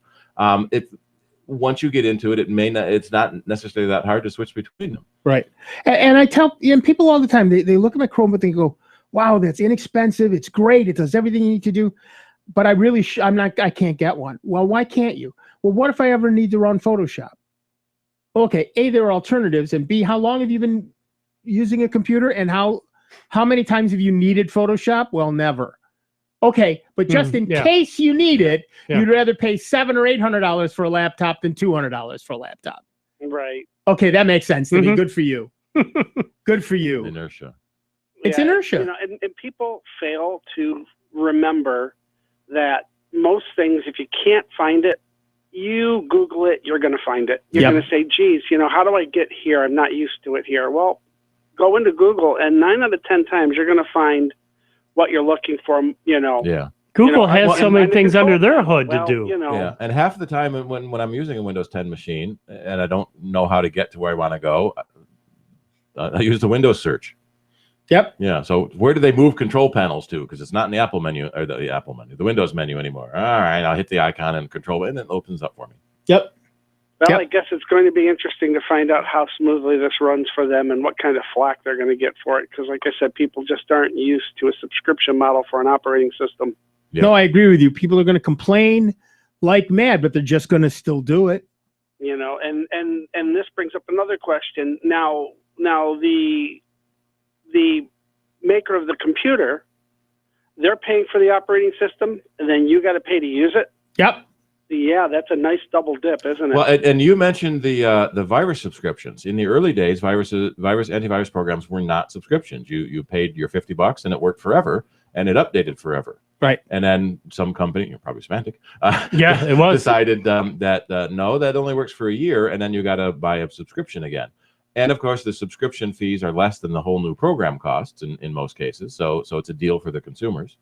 Once you get into it, it's not necessarily that hard to switch between them. Right. And I tell people all the time, they look at my Chromebook, they go, wow, that's inexpensive. It's great. It does everything you need to do. But I can't get one. Well, why can't you? Well, what if I ever need to run Photoshop? Okay, A, there are alternatives, and B, how long have you been using a computer, and how many times have you needed Photoshop? Well, never. Okay, but just in case you need it, you'd rather pay $700 or $800 for a laptop than $200 for a laptop. Right. Okay, that makes sense to me. Good for you. Good for you. Inertia. It's inertia. And people fail to remember that most things, if you can't find it, you Google it, you're going to find it. You're going to say, geez, how do I get here? I'm not used to it here. Well, go into Google, and 9 out of 10 times you're going to find what you're looking for, Yeah. Google has so many things under their hood to do. Yeah, and half the time when I'm using a Windows 10 machine and I don't know how to get to where I want to go, I use the Windows search. Yep. Yeah. So where do they move control panels to? Because it's not in the Apple menu or the Windows menu anymore. All right, I'll hit the icon and control, and it opens up for me. Yep. Well, I guess it's going to be interesting to find out how smoothly this runs for them and what kind of flack they're going to get for it. Because, like I said, people just aren't used to a subscription model for an operating system. Yep. No, I agree with you. People are going to complain like mad, but they're just going to still do it. You know, and this brings up another question. Now the maker of the computer, they're paying for the operating system, and then you got to pay to use it. Yep. Yeah, that's a nice double dip, isn't it? Well, and you mentioned the virus subscriptions. In the early days, antivirus programs were not subscriptions. You paid your $50 and it worked forever, and it updated forever. Right. And then some company, you're probably Symantec, yeah, it was decided that no, that only works for a year, and then you got to buy a subscription again. And of course, the subscription fees are less than the whole new program costs in most cases. So it's a deal for the consumers.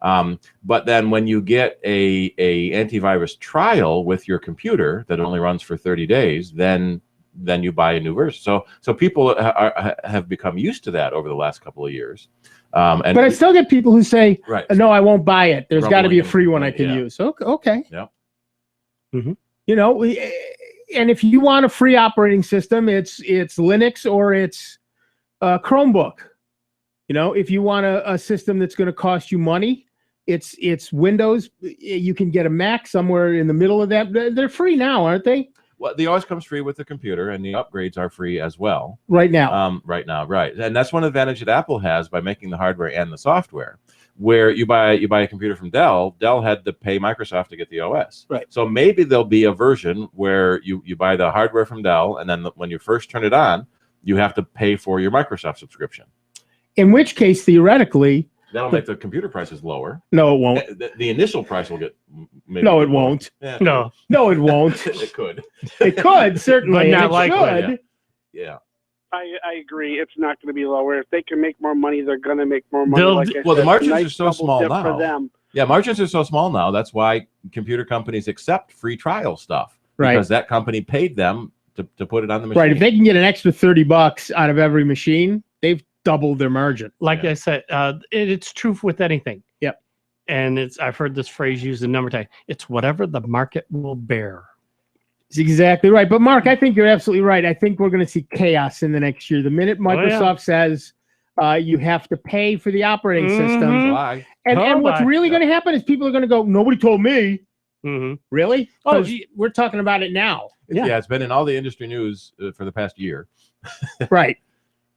But then when you get a antivirus trial with your computer that only runs for 30 days, then you buy a new version. So people have become used to that over the last couple of years. But I still get people who say, right, no, I won't buy it. There's got to be a free one I can use. Okay. Yeah. Mm-hmm. You know, and if you want a free operating system, it's Linux or it's Chromebook. You know, if you want a system that's going to cost you money, it's Windows. You can get a Mac somewhere in the middle of that. They're free now, aren't they? Well, the OS comes free with the computer, and the upgrades are free as well. Right now. Right now, right. And that's one advantage that Apple has by making the hardware and the software. Where you buy a computer from Dell had to pay Microsoft to get the OS. Right. So maybe there'll be a version where you buy the hardware from Dell, and then when you first turn it on, you have to pay for your Microsoft subscription. In which case, theoretically, that'll make the computer prices lower. No, it won't. The initial price will get. No, it won't. Yeah. No, it won't. It could. It could certainly, but not likely. Yeah. I agree. It's not going to be lower. If they can make more money, they're going to make more money. The margins are so small now. For them. Yeah, margins are so small now. That's why computer companies accept free trial stuff. Right. Because that company paid them to put it on the machine. Right. If they can get an extra $30 out of every machine, they've doubled their margin. Like I said, it's true with anything. Yep. And I've heard this phrase used a number of times. It's whatever the market will bear. That's exactly right. But Mark, I think you're absolutely right. I think we're going to see chaos in the next year. The minute Microsoft says you have to pay for the operating system, and what's really going to happen is people are going to go, nobody told me. Really? Because we're talking about it now. Yeah, it's been in all the industry news for the past year. Right.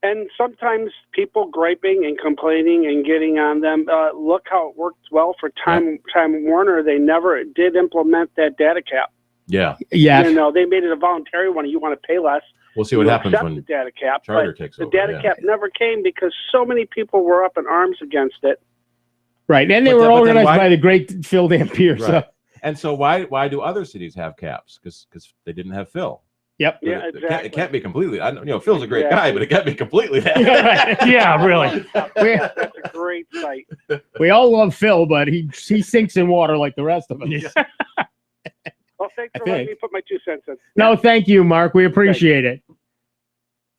And sometimes people griping and complaining and getting on them. Look how it worked well for Time Warner. They never did implement that data cap. Yeah. Yeah. You know, they made it a voluntary one. You want to pay less. We'll see what happens when the data cap. Charter takes over. The data cap never came because so many people were up in arms against it. Right. And they were organized by the great Phil Dampier. Right. So. And so why do other cities have caps? Because they didn't have Phil. Yep. Yeah, exactly. It can't be completely. Phil's a great guy, but it can't be completely that. Yeah, really. That's a great site. We all love Phil, but he sinks in water like the rest of us. Yeah. Well, thanks for letting me put my 2 cents in. No, thank you, Mark. We appreciate it.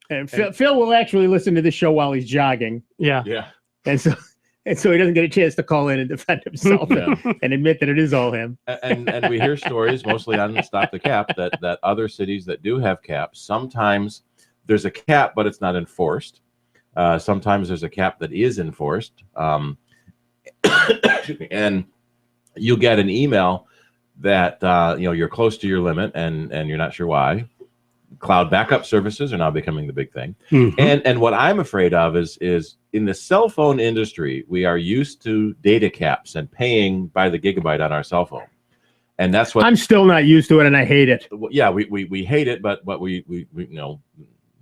And Phil will actually listen to this show while he's jogging. Yeah. Yeah. And so he doesn't get a chance to call in and defend himself and admit that it is all him. And we hear stories mostly on Stop the Cap that other cities that do have caps, sometimes there's a cap, but it's not enforced. Sometimes there's a cap that is enforced. And you get an email that you're close to your limit and you're not sure why. Cloud backup services are now becoming the big thing. And what I'm afraid of is in the cell phone industry, we are used to data caps and paying by the gigabyte on our cell phone. And that's what I'm still not used to it, and I hate it. Yeah, we hate it, but we live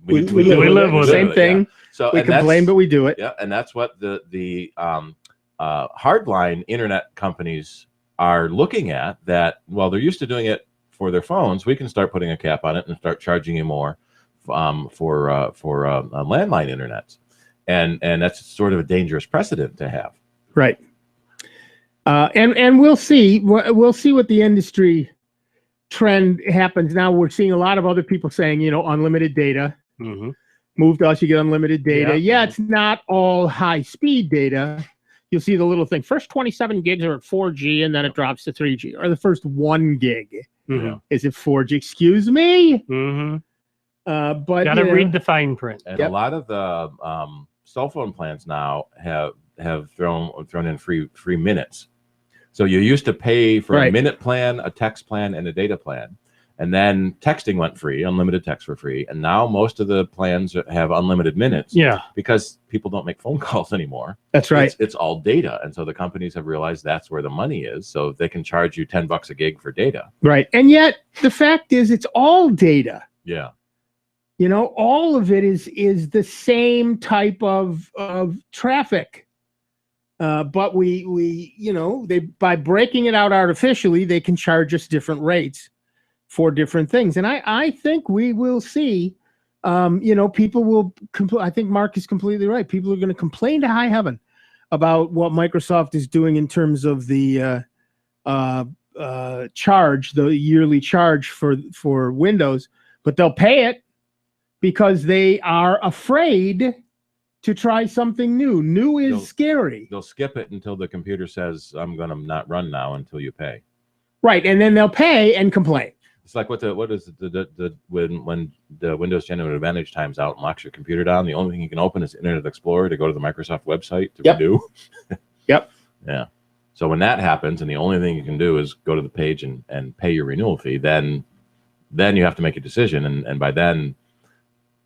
with the same thing. Yeah. So we complain, but we do it. Yeah, and that's what the hardline internet companies are looking at. That they're used to doing it for their phones. We can start putting a cap on it and start charging you more for landline internet, and that's sort of a dangerous precedent to have. Right. And we'll see what the industry trend happens. Now we're seeing a lot of other people saying, unlimited data. Move to us, you get unlimited data. Yeah, it's not all high speed data. You'll see the little thing. First 27 gigs are at 4G, and then it drops to 3G, or the first 1 gig. Mhm. Is it Forge? Excuse me. Mm-hmm. But Gotta read the fine print. And a lot of the cell phone plans now have thrown in free minutes. So you used to pay for a minute plan, a text plan, and a data plan. And then texting went free, unlimited text for free. And now most of the plans have unlimited minutes. Yeah. Because people don't make phone calls anymore. That's right. It's all data. And so the companies have realized that's where the money is. So they can charge you $10 a gig for data. Right. And yet the fact is it's all data. Yeah. You know, all of it is the same type of traffic. But we you know, they by breaking it out artificially, they can charge us different rates for different things. And I think we will see, you know, people will, I think Mark is completely right. People are going to complain to high heaven about what Microsoft is doing in terms of the charge, the yearly charge for Windows, but they'll pay it because they are afraid to try something new. New is scary. They'll skip it until the computer says, I'm going to not run now until you pay. Right. And then they'll pay and complain. It's like when the Windows Genuine Advantage times out and locks your computer down, the only thing you can open is Internet Explorer to go to the Microsoft website to renew. Yep. Yeah. So when that happens and the only thing you can do is go to the page and pay your renewal fee, then you have to make a decision. And by then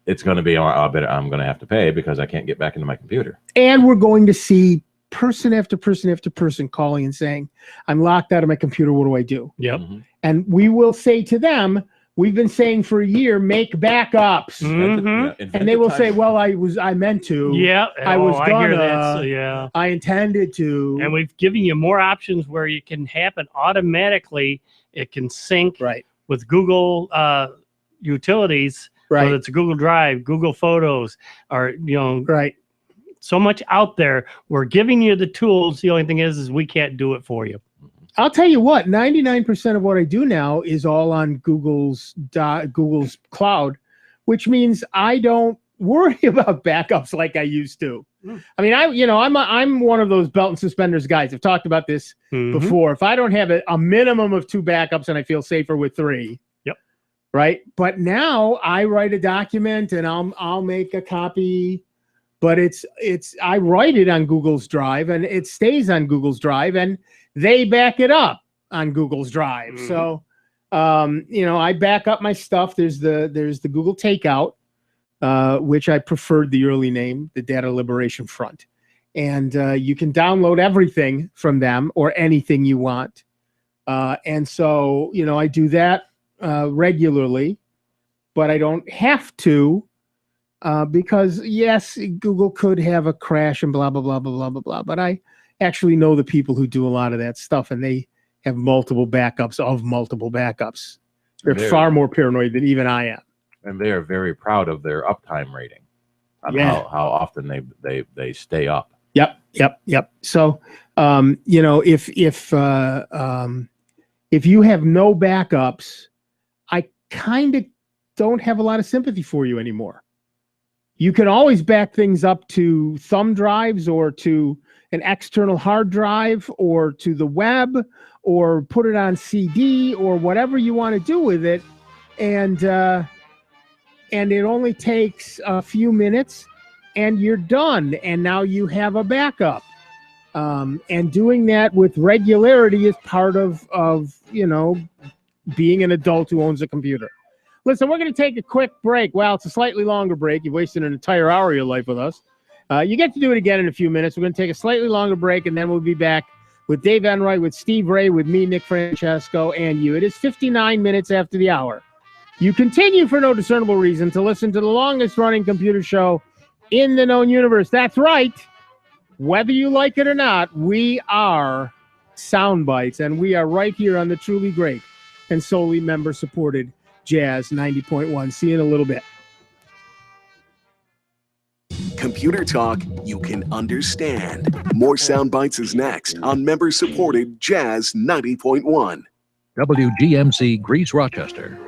it's going to be, I'm going to have to pay because I can't get back into my computer. And we're going to see person after person after person calling and saying, I'm locked out of my computer. What do I do? Yep. And we will say to them, we've been saying for a year, make backups. And they will say, well, I meant to. Yeah. I was I hear gonna. that. So, yeah. I intended to. And we've given you more options where you can happen automatically. It can sync with Google utilities. Right. Whether it's Google Drive, Google Photos, or, you know, so much out there. We're giving you the tools. The only thing is we can't do it for you. I'll tell you what, 99% of what I do now is all on Google's cloud, which means I don't worry about backups like I used to. I mean, I'm one of those belt and suspenders guys. I've talked about this before. If I don't have a minimum of 2 backups and I feel safer with 3. Right. But now I write a document and I'll make a copy, but I write it on Google's Drive and it stays on Google's Drive and they back it up on Google's Drive. So, you know, I back up my stuff. There's the Google Takeout, which I preferred the early name, the Data Liberation Front. And you can download everything from them or anything you want. And so, you know, I do that regularly, but I don't have to because yes, Google could have a crash and blah, blah, blah, blah, blah, blah, blah. But I actually know the people who do a lot of that stuff and they have multiple backups of multiple backups. They're far more paranoid than even I am. And they are very proud of their uptime rating on how often they stay up. Yep. So, you know, if you have no backups, I kind of don't have a lot of sympathy for you anymore. You can always back things up to thumb drives or to an external hard drive or to the web or put it on CD or whatever you want to do with it. And it only takes a few minutes and you're done. And now you have a backup. And doing that with regularity is part of you know, being an adult who owns a computer. Listen, we're going to take a quick break. Well, it's a slightly longer break. You've wasted an entire hour of your life with us. You get to do it again in a few minutes. We're going to take a slightly longer break, and then we'll be back with Dave Enright, with Steve Ray, with me, Nick Francesco, and you. It is 59 minutes after the hour. You continue for no discernible reason to listen to the longest-running computer show in the known universe. That's right. Whether you like it or not, we are Soundbites, and we are right here on the truly great and solely member-supported Jazz 90.1. See you in a little bit. Computer talk you can understand. More Soundbites is next on member-supported Jazz 90.1. WGMC Greece Rochester,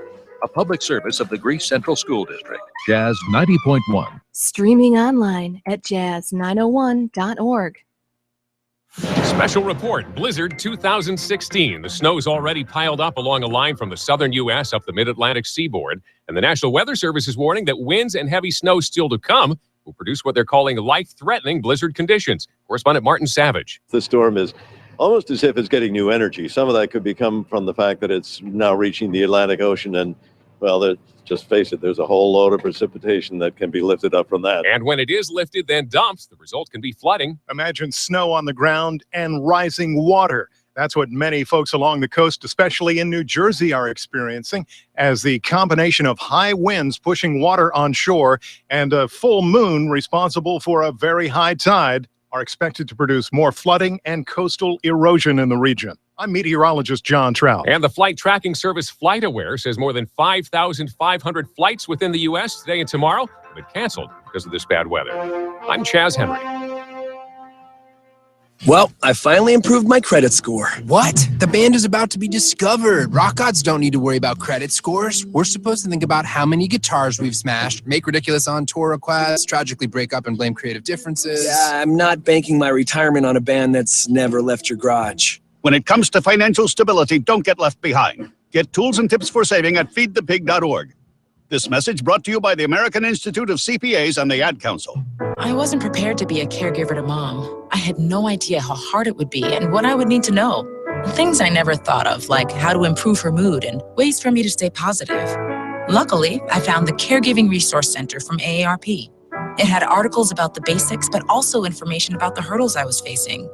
a public service of the Greece Central School District. Jazz 90.1. Streaming online at jazz901.org. Special report, blizzard 2016. The snow's already piled up along a line from the southern U.S. up the mid-Atlantic seaboard. And the National Weather Service is warning that winds and heavy snow still to come will produce what they're calling life-threatening blizzard conditions. Correspondent Martin Savage. The storm is almost as if it's getting new energy. Some of that could come from the fact that it's now reaching the Atlantic Ocean. And, well, just face it, there's a whole load of precipitation that can be lifted up from that. And when it is lifted, then dumps, the result can be flooding. Imagine snow on the ground and rising water. That's what many folks along the coast, especially in New Jersey, are experiencing as the combination of high winds pushing water on shore and a full moon responsible for a very high tide are expected to produce more flooding and coastal erosion in the region. I'm meteorologist John Trout. And the flight tracking service FlightAware says more than 5,500 flights within the U.S. today and tomorrow have been canceled because of this bad weather. I'm Chaz Henry. Well, I finally improved my credit score. What? The band is about to be discovered. Rock gods don't need to worry about credit scores. We're supposed to think about how many guitars we've smashed, make ridiculous on tour requests, tragically break up and blame creative differences. Yeah, I'm not banking my retirement on a band that's never left your garage. When it comes to financial stability, don't get left behind. Get tools and tips for saving at feedthepig.org. This message brought to you by the American Institute of CPAs and the Ad Council. I wasn't prepared to be a caregiver to Mom. I had no idea how hard it would be and what I would need to know. Things I never thought of, like how to improve her mood and ways for me to stay positive. Luckily, I found the Caregiving Resource Center from AARP. It had articles about the basics, but also information about the hurdles I was facing.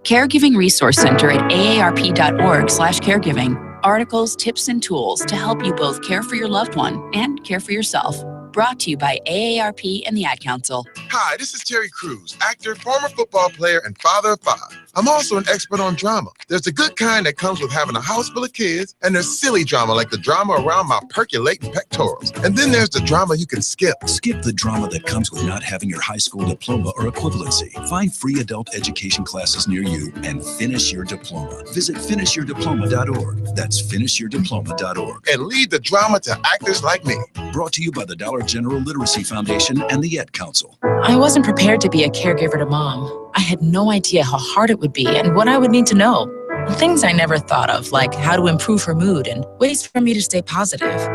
Caregiving Resource Center at aarp.org/caregiving. Articles, tips, and tools to help you both care for your loved one and care for yourself. Brought to you by AARP and the Ad Council. Hi, this is Terry Crews, actor, former football player, and father of 5. I'm also an expert on drama. There's the good kind that comes with having a house full of kids, and there's silly drama like the drama around my percolating pectorals. And then there's the drama you can skip. Skip the drama that comes with not having your high school diploma or equivalency. Find free adult education classes near you and finish your diploma. Visit finishyourdiploma.org. That's finishyourdiploma.org. And leave the drama to actors like me. Brought to you by the Dollar General Literacy Foundation and the Ad Council. I wasn't prepared to be a caregiver to Mom. I had no idea how hard it would be and what I would need to know. Things I never thought of, like how to improve her mood and ways for me to stay positive.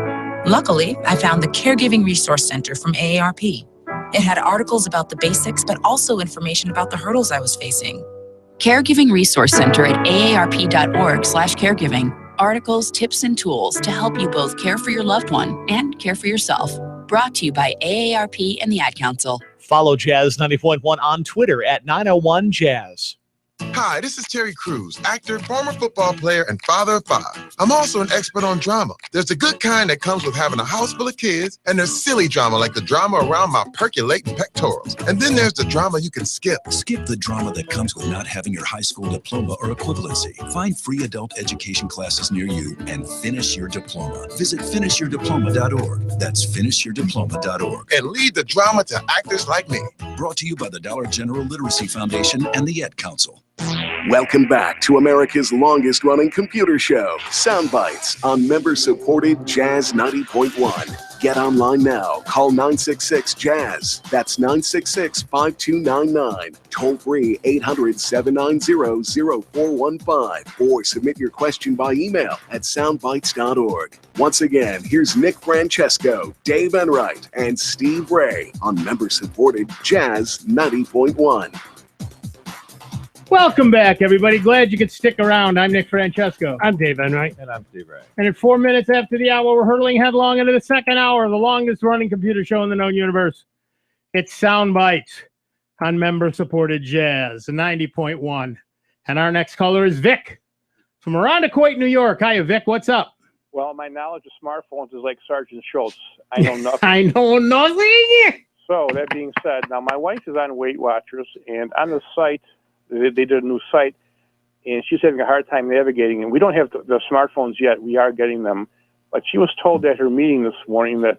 Luckily, I found the Caregiving Resource Center from AARP. It had articles about the basics, but also information about the hurdles I was facing. Caregiving Resource Center at aarp.org/caregiving. Articles, tips, and tools to help you both care for your loved one and care for yourself. Brought to you by AARP and the Ad Council. Follow Jazz 90.1 on Twitter at 901jazz. Hi, this is Terry Crews, actor, former football player, and father of 5. I'm also an expert on drama. There's the good kind that comes with having a house full of kids, and there's silly drama like the drama around my percolating pectorals. And then there's the drama you can skip. Skip the drama that comes with not having your high school diploma or equivalency. Find free adult education classes near you and finish your diploma. Visit finishyourdiploma.org. That's finishyourdiploma.org. And leave the drama to actors like me. Brought to you by the Dollar General Literacy Foundation and the Ad Council. Welcome back to America's longest-running computer show, Sound Bytes, on member-supported Jazz 90.1. Get online now. Call 966-JAZZ. That's 966-5299. Toll-free 800-790-0415. Or submit your question by email at soundbytes.org. Once again, here's Nick Francesco, Dave Enright, and Steve Ray on member-supported Jazz 90.1. Welcome back, everybody. Glad you could stick around. I'm Nick Francesco. I'm Dave Enright. And I'm Steve Ray. And at 4 minutes after the hour, we're hurtling headlong into the second hour of the longest-running computer show in the known universe. It's Sound Bytes on member-supported Jazz 90.1. And our next caller is Vic from Arundecoit, New York. Hiya, Vic. What's up? Well, my knowledge of smartphones is like Sergeant Schultz. I know nothing. I know nothing. So, that being said, now my wife is on Weight Watchers, and on the site, they did a new site, and she's having a hard time navigating. And we don't have the smartphones yet. We are getting them. But she was told at her meeting this morning that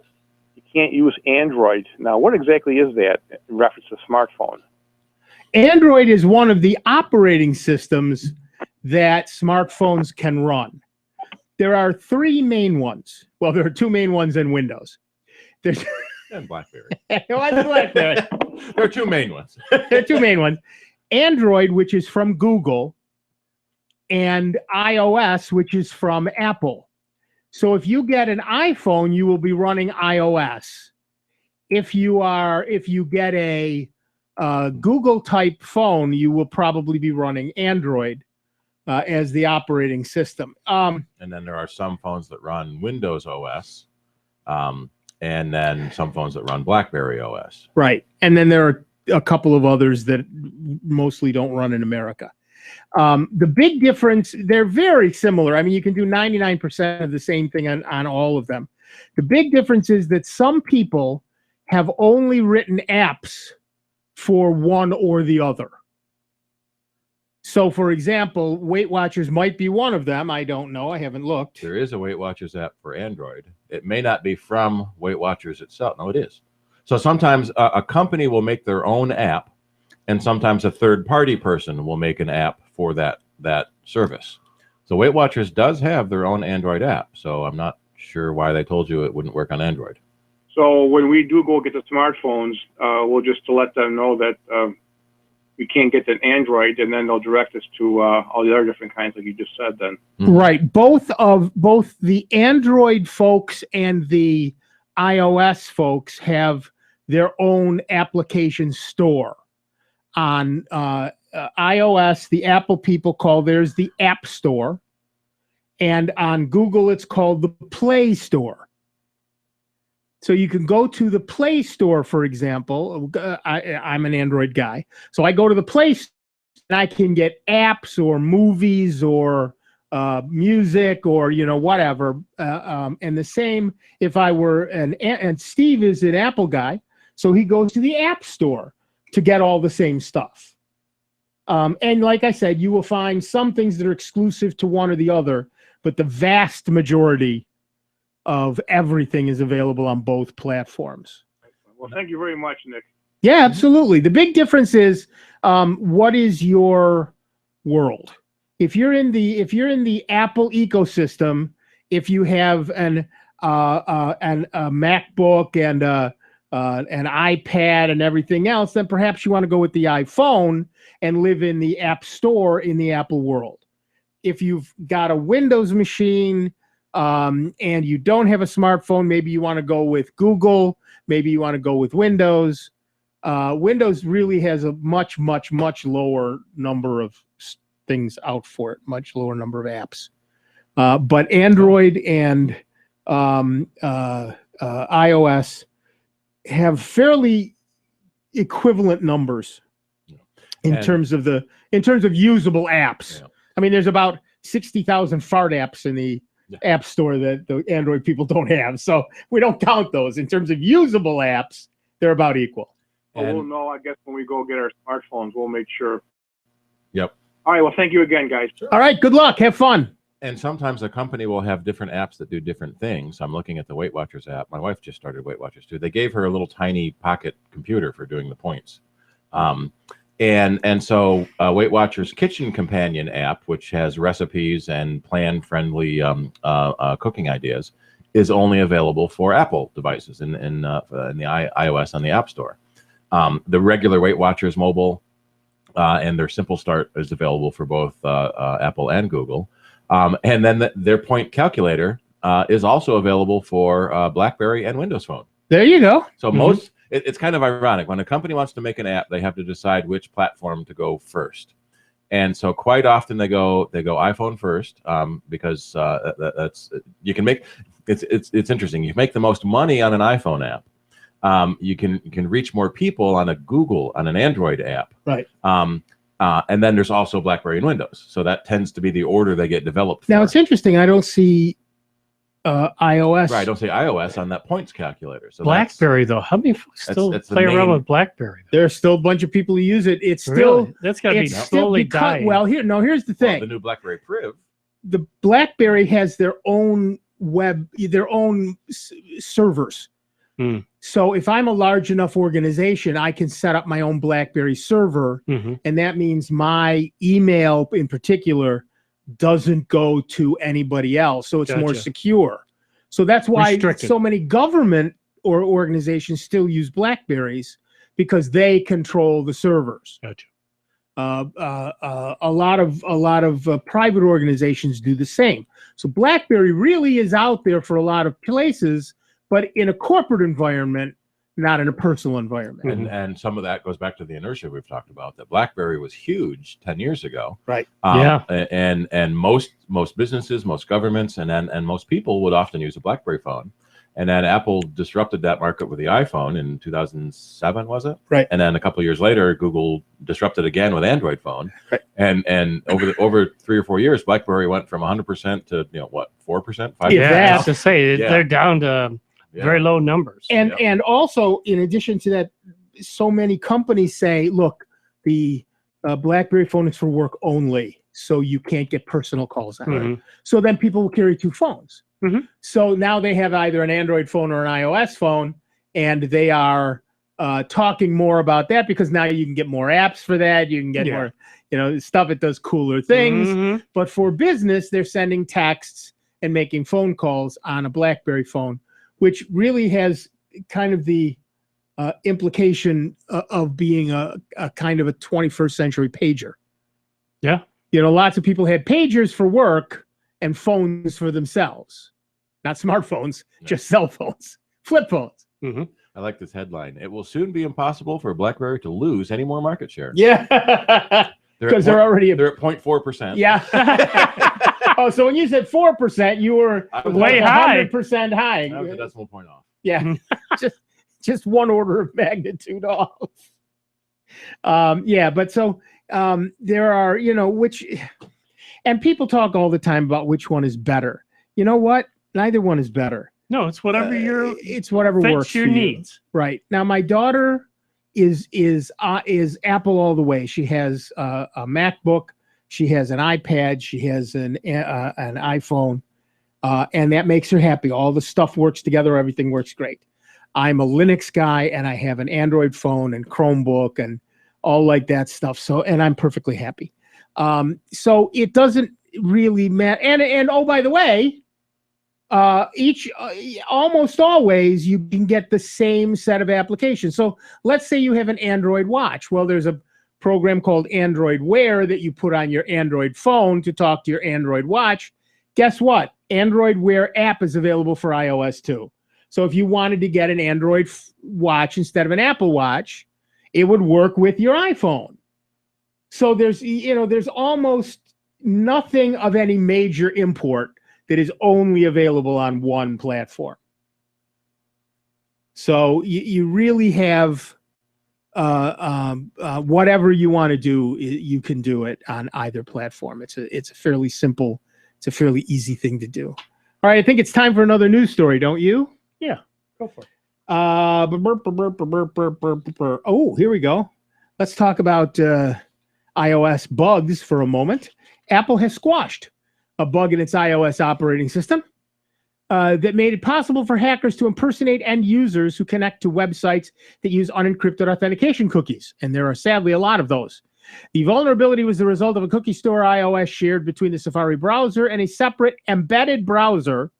you can't use Android. Now, what exactly is that in reference to smartphone? Android is one of the operating systems that smartphones can run. There are 3 main ones. Well, there are 2 main ones in Windows. There's and BlackBerry. What's BlackBerry? There are 2 main ones. There are 2 main ones. Android, which is from Google, and iOS, which is from Apple. So if you get an iPhone, you will be running iOS. If you get a Google type phone, you will probably be running Android as the operating system. And then there are some phones that run Windows OS, and then some phones that run BlackBerry OS. Right. And then there are a couple of others that mostly don't run in America. The big difference, they're very similar. I mean, you can do 99% of the same thing on all of them. The big difference is that some people have only written apps for one or the other. So, for example, Weight Watchers might be one of them. I don't know. I haven't looked. There is a Weight Watchers app for Android. It may not be from Weight Watchers itself. No, it is. So sometimes a company will make their own app, and sometimes a third-party person will make an app for that service. So Weight Watchers does have their own Android app. So I'm not sure why they told you it wouldn't work on Android. So when we do go get the smartphones, we'll just to let them know that we can't get an Android, and then they'll direct us to all the other different kinds, like you just said. Then right, both the Android folks and the iOS folks have their own application store. On iOS, the Apple people call theirs the App Store, and on Google, it's called the Play Store. So you can go to the Play Store, for example. I'm an Android guy. So I go to the Play Store and I can get apps or movies or music or, whatever. And the same if I were and Steve is an Apple guy. So he goes to the App Store to get all the same stuff. And like I said, you will find some things that are exclusive to one or the other, but the vast majority of everything is available on both platforms. Well, thank you very much, Nick. Yeah, absolutely. The big difference is what is your world? If you're in the Apple ecosystem, if you have a MacBook and an iPad and everything else, then perhaps you want to go with the iPhone and live in the App Store in the Apple world. If you've got a Windows machine and you don't have a smartphone, maybe you want to go with Google, maybe you want to go with Windows. Windows really has a much, much, much lower number of things out for it, much lower number of apps. But Android and iOS have fairly equivalent numbers in terms of usable apps. Yeah. I mean, there's about 60,000 fart apps in the App Store that the Android people don't have. So we don't count those. In terms of usable apps, they're about equal. Well, we'll know, I guess, when we go get our smartphones, we'll make sure. Yep. All right. Well, thank you again, guys. All right. Good luck. Have fun. And sometimes a company will have different apps that do different things. I'm looking at the Weight Watchers app. My wife just started Weight Watchers too. They gave her a little tiny pocket computer for doing the points. And so Weight Watchers Kitchen Companion app, which has recipes and plan-friendly cooking ideas, is only available for Apple devices in the iOS on the App Store. The regular Weight Watchers mobile and their Simple Start is available for both Apple and Google. And then their point calculator is also available for BlackBerry and Windows Phone. There you go. So it's kind of ironic. When a company wants to make an app, they have to decide which platform to go first. And so quite often they go iPhone first because that's you can make it's interesting. You make the most money on an iPhone app. You can reach more people on an Android app. Right. And then there's also BlackBerry and Windows. So that tends to be the order they get developed for. Now, it's interesting. I don't see iOS. Right, I don't see iOS on that points calculator. So BlackBerry, though. How many folks still play around with BlackBerry? There's still a bunch of people who use it. It's still... Really? That's got to be slowly dying. Well, here's the thing. The new BlackBerry Priv. The BlackBerry has their own servers. So if I'm a large enough organization, I can set up my own BlackBerry server, and that means my email in particular doesn't go to anybody else. So it's more secure. So that's why so many government or organizations still use BlackBerries, because they control the servers. Gotcha. A lot of private organizations do the same. So BlackBerry really is out there for a lot of places, but in a corporate environment, not in a personal environment. And some of that goes back to the inertia we've talked about. That BlackBerry was huge 10 years ago, right? And most businesses, most governments, and most people would often use a BlackBerry phone. And then Apple disrupted that market with the iPhone in 2007, was it? Right. And then a couple of years later, Google disrupted again with Android phone. Right. And over 3 or 4 years, BlackBerry went from 100% to 4%, 5%. Yeah, I have to say they're down to very low numbers. And also, in addition to that, so many companies say, look, the BlackBerry phone is for work only, so you can't get personal calls on it. So then people will carry 2 phones. So now they have either an Android phone or an iOS phone, and they are talking more about that because now you can get more apps for that. You can get more, stuff that does cooler things. But for business, they're sending texts and making phone calls on a BlackBerry phone, which really has kind of the implication of being a kind of a 21st century pager. Yeah. Lots of people had pagers for work and phones for themselves. Not smartphones, just cell phones, flip phones. I like this headline. It will soon be impossible for BlackBerry to lose any more market share. Yeah. Because they're already they're at 0.4%. Yeah. Oh, so when you said 4%, you were way high. 100% high. That was a decimal point off. Yeah. just one order of magnitude off. But so there are, and people talk all the time about which one is better. You know what? Neither one is better. No, it's whatever it's whatever fits works your for you. needs. Right. Now my daughter is Apple all the way. She has a MacBook, she has an iPad, she has an iPhone, and that makes her happy. All the stuff works together, everything works great. I'm a Linux guy and I have an Android phone and Chromebook and all like that stuff. So, and I'm perfectly happy. So it doesn't really matter. And oh, by the way, almost always you can get the same set of applications. So let's say you have an Android watch. Well, there's a program called Android Wear that you put on your Android phone to talk to your Android watch. Guess what? Android Wear app is available for iOS too. So if you wanted to get an Android watch instead of an Apple Watch, it would work with your iPhone. So there's almost nothing of any major import that is only available on one platform. So you really have whatever you want to do, you can do it on either platform. It's a fairly simple, it's a fairly easy thing to do. All right, I think it's time for another news story, don't you? Yeah, go for it. Oh, here we go. Let's talk about iOS bugs for a moment. Apple has squashed a bug in its iOS operating system that made it possible for hackers to impersonate end users who connect to websites that use unencrypted authentication cookies. And there are sadly a lot of those. The vulnerability was the result of a cookie store iOS shared between the Safari browser and a separate embedded browser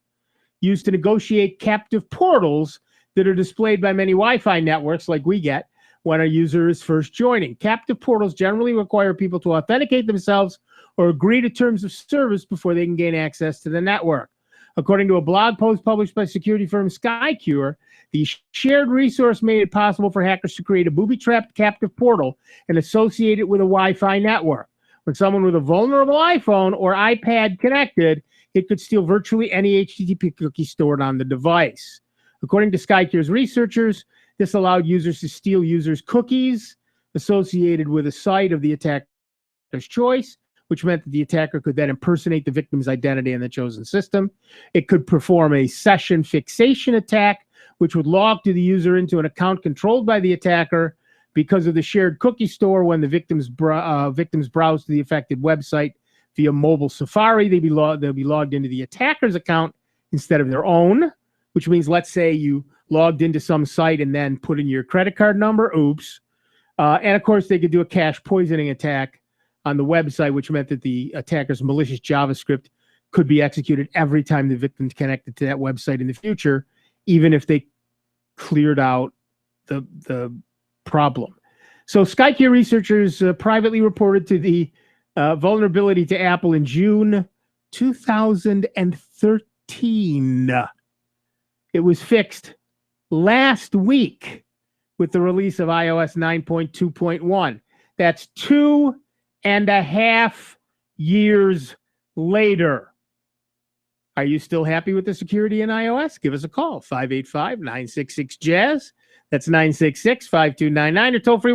used to negotiate captive portals that are displayed by many Wi-Fi networks like we get when a user is first joining. Captive portals generally require people to authenticate themselves or agree to terms of service before they can gain access to the network. According to a blog post published by security firm SkyCure, the shared resource made it possible for hackers to create a booby-trapped captive portal and associate it with a Wi-Fi network. When someone with a vulnerable iPhone or iPad connected, it could steal virtually any HTTP cookie stored on the device. According to SkyCure's researchers, this allowed users to steal users' cookies associated with a site of the attacker's choice, which meant that the attacker could then impersonate the victim's identity in the chosen system. It could perform a session fixation attack, which would log to the user into an account controlled by the attacker. Because of the shared cookie store, when the victims browse to the affected website via mobile Safari, they'll be logged into the attacker's account instead of their own, which means, let's say you logged into some site and then put in your credit card number. Oops. And of course, they could do a cache poisoning attack on the website, which meant that the attacker's malicious JavaScript could be executed every time the victim's connected to that website in the future, even if they cleared out the problem. So Skycare researchers privately reported to the vulnerability to Apple in June 2013. It was fixed last week with the release of iOS 9.2.1. That's 2.5 years later. Are you still happy with the security in iOS? Give us a call, 585-966-JAZZ. That's 966-5299 or toll free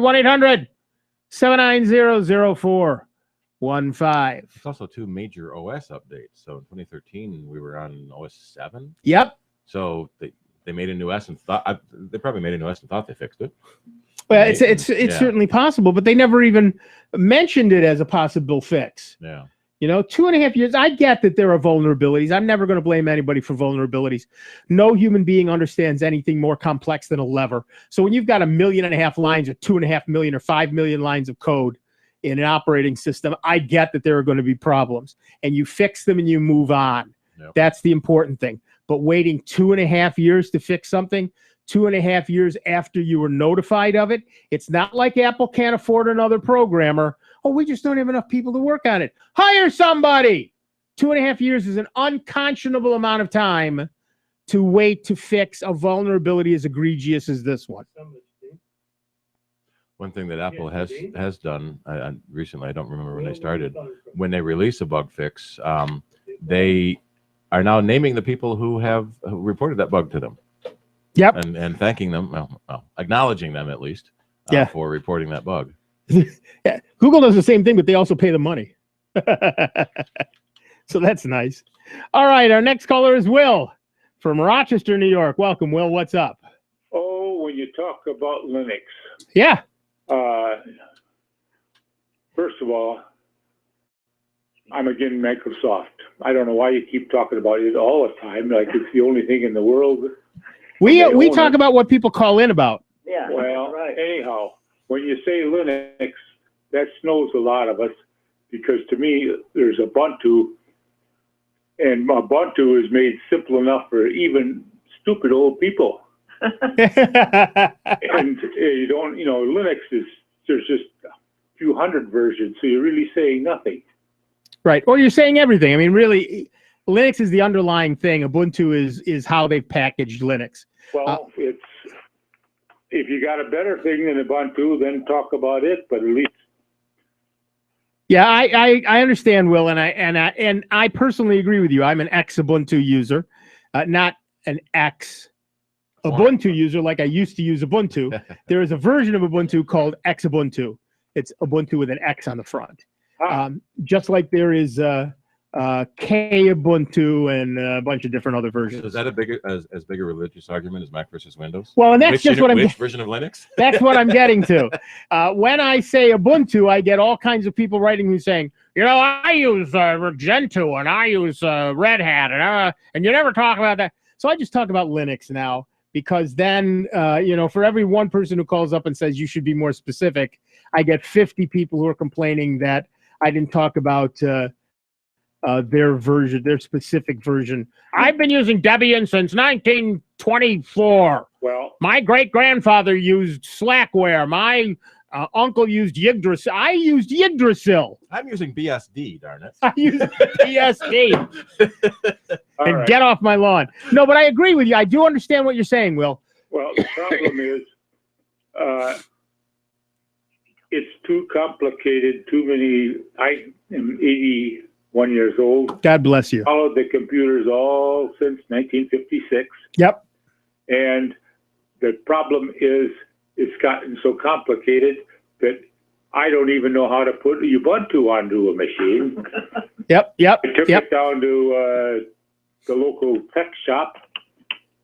1-800-790-0415. It's also 2 major OS updates. So in 2013, we were on OS 7. Yep. So they made a new OS and thought they probably made a new OS and thought they fixed it. Well, it's certainly possible, but they never even mentioned it as a possible fix. Yeah. 2.5 years. I get that there are vulnerabilities. I'm never going to blame anybody for vulnerabilities. No human being understands anything more complex than a lever. So when you've got 1.5 million lines or 2.5 million or 5 million lines of code in an operating system, I get that there are going to be problems, and you fix them and you move on. Yep. That's the important thing. But waiting 2.5 years to fix something, 2.5 years after you were notified of it, it's not like Apple can't afford another programmer. Oh, we just don't have enough people to work on it. Hire somebody. 2.5 years is an unconscionable amount of time to wait to fix a vulnerability as egregious as this one. One thing that Apple has done recently, I don't remember when they started, when they release a bug fix, they are now naming the people who reported that bug to them. Yep. And thanking them, well, acknowledging them at least, for reporting that bug. Yeah, Google does the same thing, but they also pay the money. So that's nice. All right, our next caller is Will from Rochester, New York. Welcome, Will. What's up? Oh, when you talk about Linux. Yeah. First of all, I'm against Microsoft. I don't know why you keep talking about it all the time, like it's the only thing in the world. We talk about what people call in about. Yeah. Well, anyhow, when you say Linux, that snows a lot of us, because to me, there's Ubuntu, and Ubuntu is made simple enough for even stupid old people. And you don't, Linux there's just a few hundred versions, so you're really saying nothing. Right. Or you're saying everything. I mean, really, Linux is the underlying thing. Ubuntu is how they've packaged Linux. Well, if you got a better thing than Ubuntu, then talk about it. But at least, yeah, I understand, Will, and I personally agree with you. I'm an ex-Ubuntu user, not an ex-Ubuntu user like I used to use Ubuntu. There is a version of Ubuntu called X-Ubuntu. It's Ubuntu with an X on the front. Just like there is K-Ubuntu and a bunch of different other versions. Is that as big a religious argument as Mac versus Windows? Well, and that's just what which version of Linux? That's what I'm getting to. When I say Ubuntu, I get all kinds of people writing who's saying, I use Gentoo and I use Red Hat and you never talk about that. So I just talk about Linux now, because then, for every one person who calls up and says you should be more specific, I get 50 people who are complaining that I didn't talk about their version, their specific version. I've been using Debian since 1924. Well, my great-grandfather used Slackware. My uncle used Yggdrasil. I used Yggdrasil. I'm using BSD, darn it. I use BSD. And get off my lawn. No, but I agree with you. I do understand what you're saying, Will. Well, the problem is it's too complicated, too many. I am 81 years old. God bless you. Followed the computers all since 1956. Yep. And the problem is it's gotten so complicated that I don't even know how to put Ubuntu onto a machine. Yep. I took it down to the local tech shop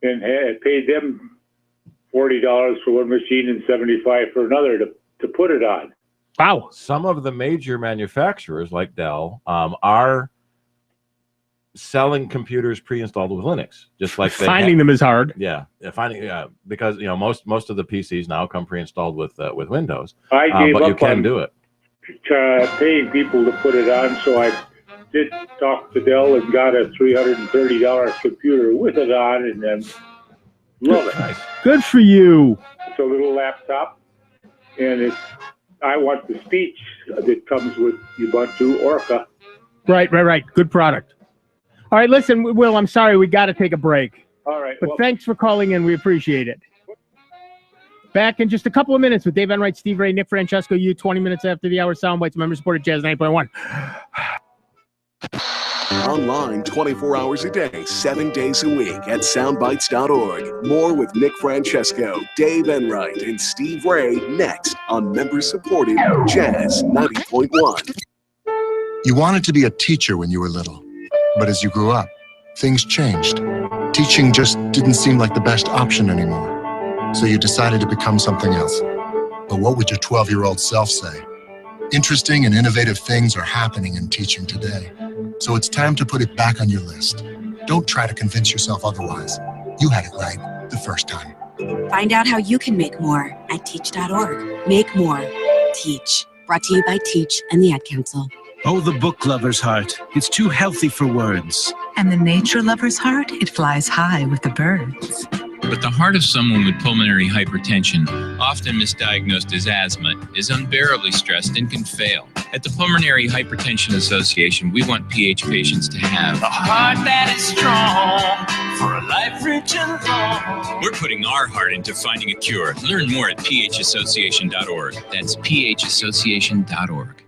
and paid them $40 for one machine and $75 for another to put it on. Wow. Some of the major manufacturers like Dell are selling computers pre-installed with Linux, just like finding them is hard. Yeah, because most of the PCs now come pre-installed with Windows. I gave but up you can on do it. Paying people to put it on, so I did talk to Dell and got a $330 computer with it on, and then love it. Good for you. It's a little laptop. and I want the speech that comes with Ubuntu Orca. Right. Good product. All right, listen, Will, I'm sorry, we got to take a break. All right. But thanks for calling in. We appreciate it. Back in just a couple of minutes with Dave Enright, Steve Ray, Nick Francesco, 20 minutes after the hour. Soundbites, member supported Jazz 9.1. Online 24 hours a day, 7 days a week at soundbites.org. More with Nick Francesco, Dave Enright, and Steve Ray next on member-supported Jazz 90.1. You wanted to be a teacher when you were little, but as you grew up, things changed. Teaching just didn't seem like the best option anymore, so you decided to become something else. But what would your 12-year-old self say? Interesting and innovative things are happening in teaching today, so it's time to put it back on your list. Don't try to convince yourself otherwise. You had it right the first time. Find out how you can make more at teach.org. Make more. Teach. Brought to you by Teach and the Ad Council. Oh, the book lover's heart. It's too healthy for words. And the nature lover's heart, it flies high with the birds. But the heart of someone with pulmonary hypertension, often misdiagnosed as asthma, is unbearably stressed and can fail. At the Pulmonary Hypertension Association, we want PH patients to have a heart that is strong for a life rich and long. We're putting our heart into finding a cure. Learn more at phassociation.org. That's phassociation.org.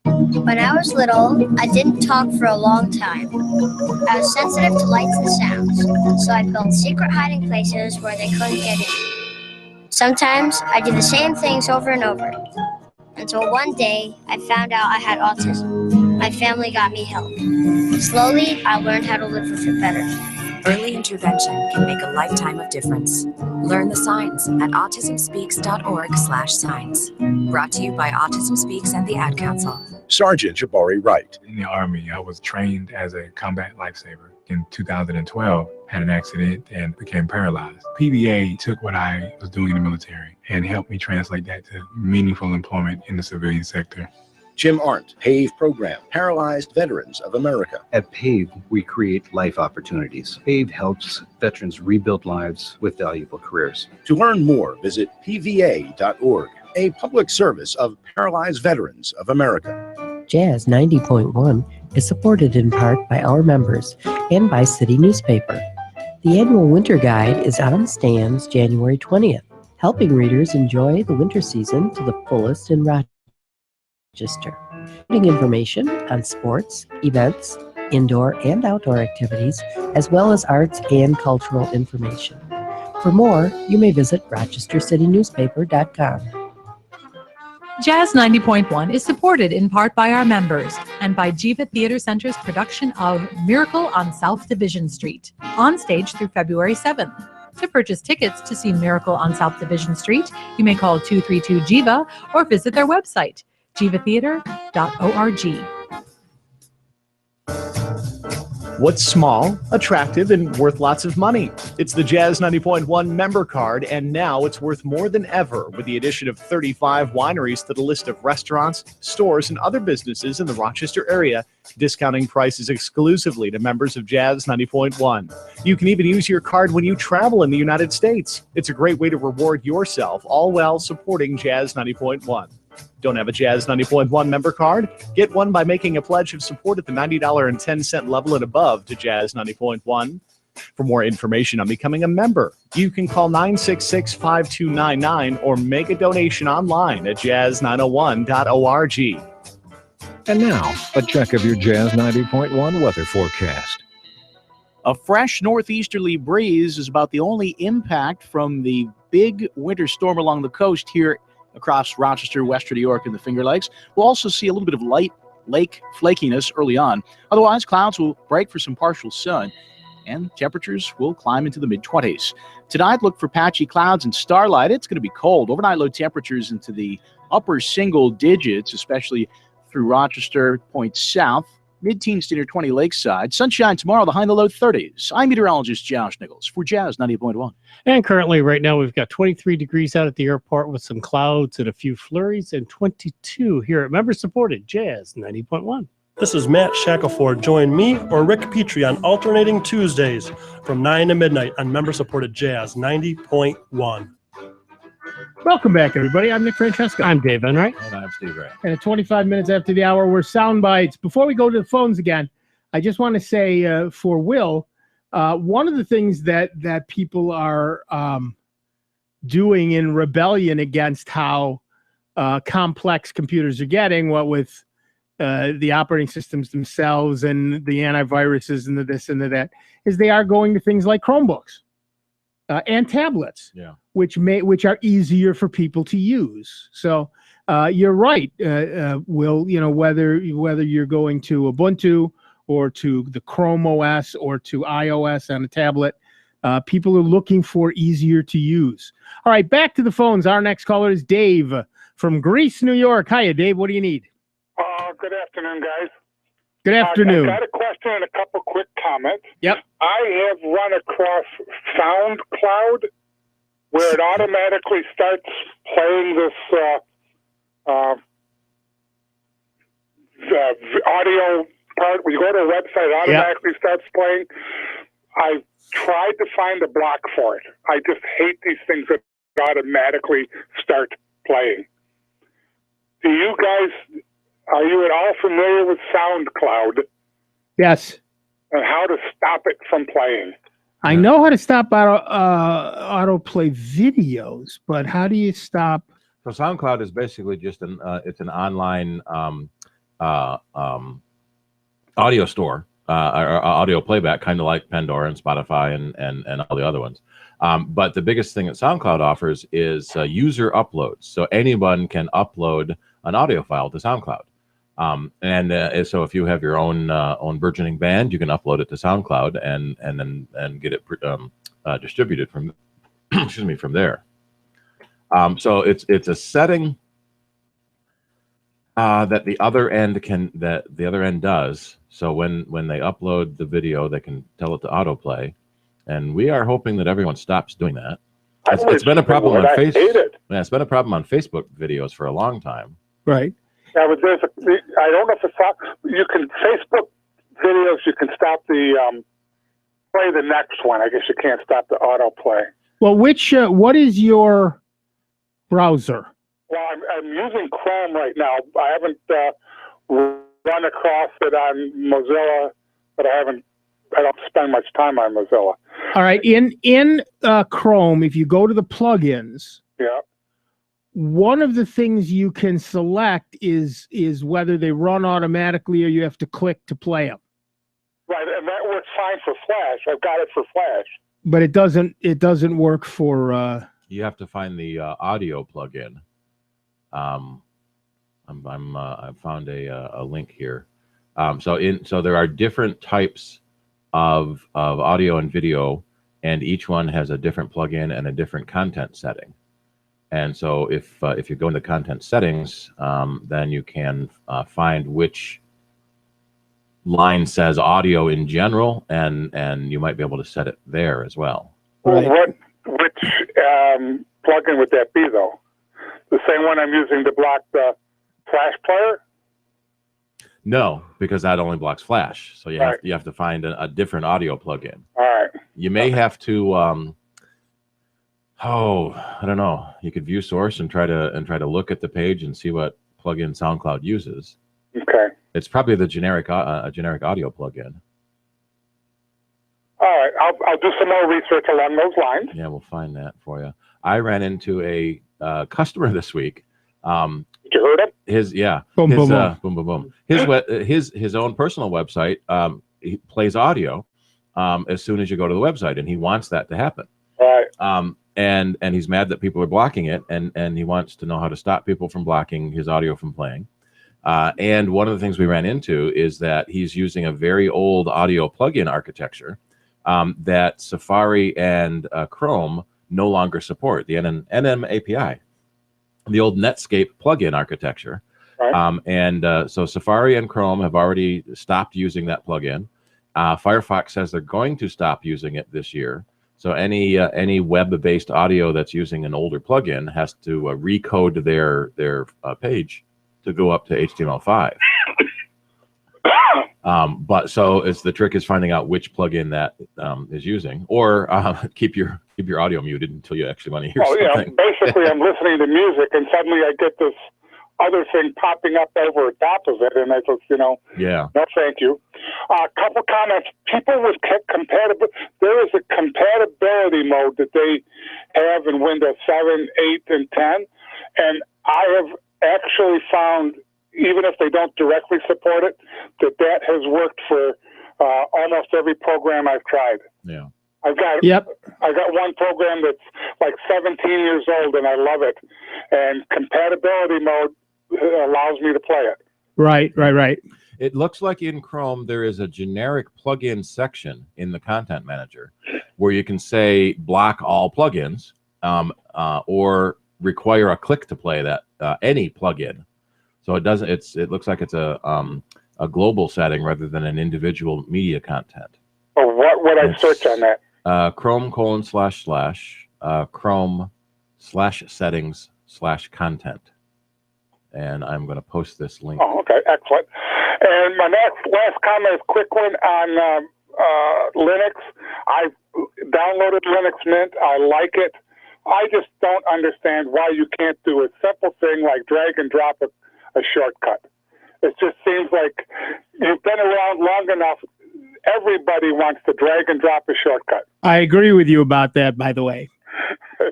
When I was little, I didn't talk for a long time. I was sensitive to lights and sounds, so I built secret hiding places where they couldn't get in. Sometimes I did the same things over and over, until one day I found out I had autism. My family got me help. Slowly, I learned how to live with it better. Early intervention can make a lifetime of difference. Learn the signs at autismspeaks.org/signs. Brought to you by Autism Speaks and the Ad Council. Sergeant Jabari Wright. In the Army, I was trained as a combat lifesaver. In 2012, had an accident and became paralyzed. PVA took what I was doing in the military and helped me translate that to meaningful employment in the civilian sector. Jim Arndt, PAVE Program, Paralyzed Veterans of America. At PAVE, we create life opportunities. PAVE helps veterans rebuild lives with valuable careers. To learn more, visit pva.org, a public service of Paralyzed Veterans of America. Jazz 90.1 is supported in part by our members and by City Newspaper. The annual Winter Guide is on stands January 20th, helping readers enjoy the winter season to the fullest in Rochester. Including information on sports, events, indoor and outdoor activities, as well as arts and cultural information. For more, you may visit rochestercitynewspaper.com. Jazz 90.1 is supported in part by our members and by Jiva Theater Center's production of Miracle on South Division Street, on stage through February 7th. To purchase tickets to see Miracle on South Division Street, you may call 232-JIVA or visit their website, jivatheater.org. What's small, attractive, and worth lots of money? It's the Jazz 90.1 member card, and now it's worth more than ever with the addition of 35 wineries to the list of restaurants, stores, and other businesses in the Rochester area, discounting prices exclusively to members of Jazz 90.1. You can even use your card when you travel in the United States. It's a great way to reward yourself, all while supporting Jazz 90.1. Don't have a Jazz 90.1 member card? Get one by making a pledge of support at the $90.10 level and above to Jazz 90.1. For more information on becoming a member, you can call 966-5299 or make a donation online at jazz901.org. And now, a check of your Jazz 90.1 weather forecast. A fresh northeasterly breeze is about the only impact from the big winter storm along the coast here across Rochester, western New York, and the Finger Lakes. We'll also see a little bit of light lake flakiness early on. Otherwise, clouds will break for some partial sun, and temperatures will climb into the mid-20s. Tonight, look for patchy clouds and starlight. It's going to be cold. Overnight low temperatures into the upper single digits, especially through Rochester, points south. Mid-teens to near 20 lakeside. Sunshine tomorrow, the high in the low 30s. I'm meteorologist Josh Nichols for Jazz 90.1. And currently, right now, we've got 23 degrees out at the airport with some clouds and a few flurries, and 22 here at member-supported Jazz 90.1. This is Matt Shackelford. Join me or Rick Petrie on alternating Tuesdays from 9 to midnight on member-supported Jazz 90.1. Welcome back, everybody. I'm Nick Francesco. I'm Dave Enright. And I'm Steve Ray. And at 25 minutes after the hour, we're Sound Bites. Before we go to the phones again, I just want to say for Will, one of the things that people are doing in rebellion against how complex computers are getting, what with the operating systems themselves and the antiviruses and the this and the that, is they are going to things like Chromebooks and tablets, which are easier for people to use. So you're right, Will. You know, whether you're going to Ubuntu or to the Chrome OS or to iOS on a tablet, people are looking for easier to use. All right, back to the phones. Our next caller is Dave from Greece, New York. Hiya, Dave. What do you need? Good afternoon, guys. Good afternoon. I got a question and a couple quick comments. Yep. I have run across SoundCloud where it automatically starts playing this audio part. When you go to a website, it automatically starts playing. I tried to find a block for it. I just hate these things that automatically start playing. Do you guys... Are you at all familiar with SoundCloud? Yes. And how to stop it from playing? I know how to stop autoplay videos, but how do you stop? So SoundCloud is basically just it's an online audio store or audio playback, kind of like Pandora and Spotify and all the other ones. But the biggest thing that SoundCloud offers is user uploads. So anyone can upload an audio file to SoundCloud. So if you have your own burgeoning band, you can upload it to SoundCloud and get it distributed from from there. So it's a setting that the other end does. So when they upload the video, they can tell it to autoplay, and we are hoping that everyone stops doing that. It's been a problem on Facebook. Yeah, it's been a problem on Facebook videos for a long time. Right. Yeah, but I don't know if it's you can Facebook videos. You can stop the play the next one. I guess you can't stop the autoplay. Well, what is your browser? Well, I'm using Chrome right now. I haven't run across it on Mozilla, but I don't spend much time on Mozilla. All right, in Chrome, if you go to the plugins, one of the things you can select is whether they run automatically or you have to click to play them. Right, and that works fine for Flash. I've got it for Flash. But it doesn't work for. You have to find the audio plugin. I've found a link here. So there are different types of audio and video, and each one has a different plugin and a different content setting. And so if you go into content settings, then you can find which line says audio in general, and you might be able to set it there as well. Well, which plugin would that be, though? The same one I'm using to block the Flash player? No, because that only blocks Flash. So you have to find a different audio plugin. All right. You may have to. I don't know. You could view source and try to look at the page and see what plugin SoundCloud uses. Okay. It's probably the generic audio plugin. All right. I'll do some more research along those lines. Yeah, we'll find that for you. I ran into a customer this week. Did you heard him? Boom, boom, boom. His own personal website. He plays audio as soon as you go to the website, and he wants that to happen. Right. And he's mad that people are blocking it, and he wants to know how to stop people from blocking his audio from playing. And one of the things we ran into is that he's using a very old audio plugin architecture that Safari and Chrome no longer support, the NM API, the old Netscape plugin architecture. Right. So Safari and Chrome have already stopped using that plugin. Firefox says they're going to stop using it this year. So any web-based audio that's using an older plugin has to recode their page to go up to HTML5. But so it's the trick is finding out which plugin that is using, or keep your audio muted until you actually want to hear something. Basically, I'm listening to music, and suddenly I get this other thing popping up over top of it, and I just, no, thank you. A couple comments. People with compatible. There is a compatibility mode that they have in Windows 7, 8, and 10, and I have actually found, even if they don't directly support it, that has worked for almost every program I've tried. Yeah. I've got one program that's like 17 years old, and I love it. And compatibility mode allows me to play it. Right. It looks like in Chrome there is a generic plugin section in the Content Manager where you can say block all plugins or require a click to play that any plugin. So it doesn't. It looks like it's a global setting rather than an individual media content. Oh, what would I search on that? Chrome : / Chrome /settings/content. And I'm going to post this link. Oh, okay, excellent. And my last comment is a quick one on Linux. I've downloaded Linux Mint. I like it. I just don't understand why you can't do a simple thing like drag and drop a shortcut. It just seems like you've been around long enough. Everybody wants to drag and drop a shortcut. I agree with you about that, by the way. The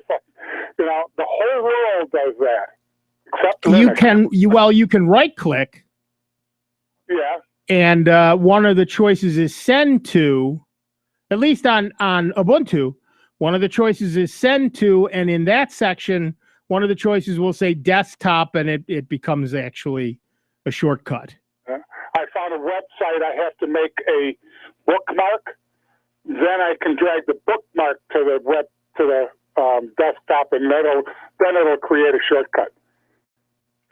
whole world does that. Except you can right click. Yeah. And one of the choices is send to, at least on Ubuntu, one of the choices is send to, and in that section, one of the choices will say desktop, and it becomes actually a shortcut. I found a website. I have to make a bookmark. Then I can drag the bookmark to the desktop, and then it'll create a shortcut.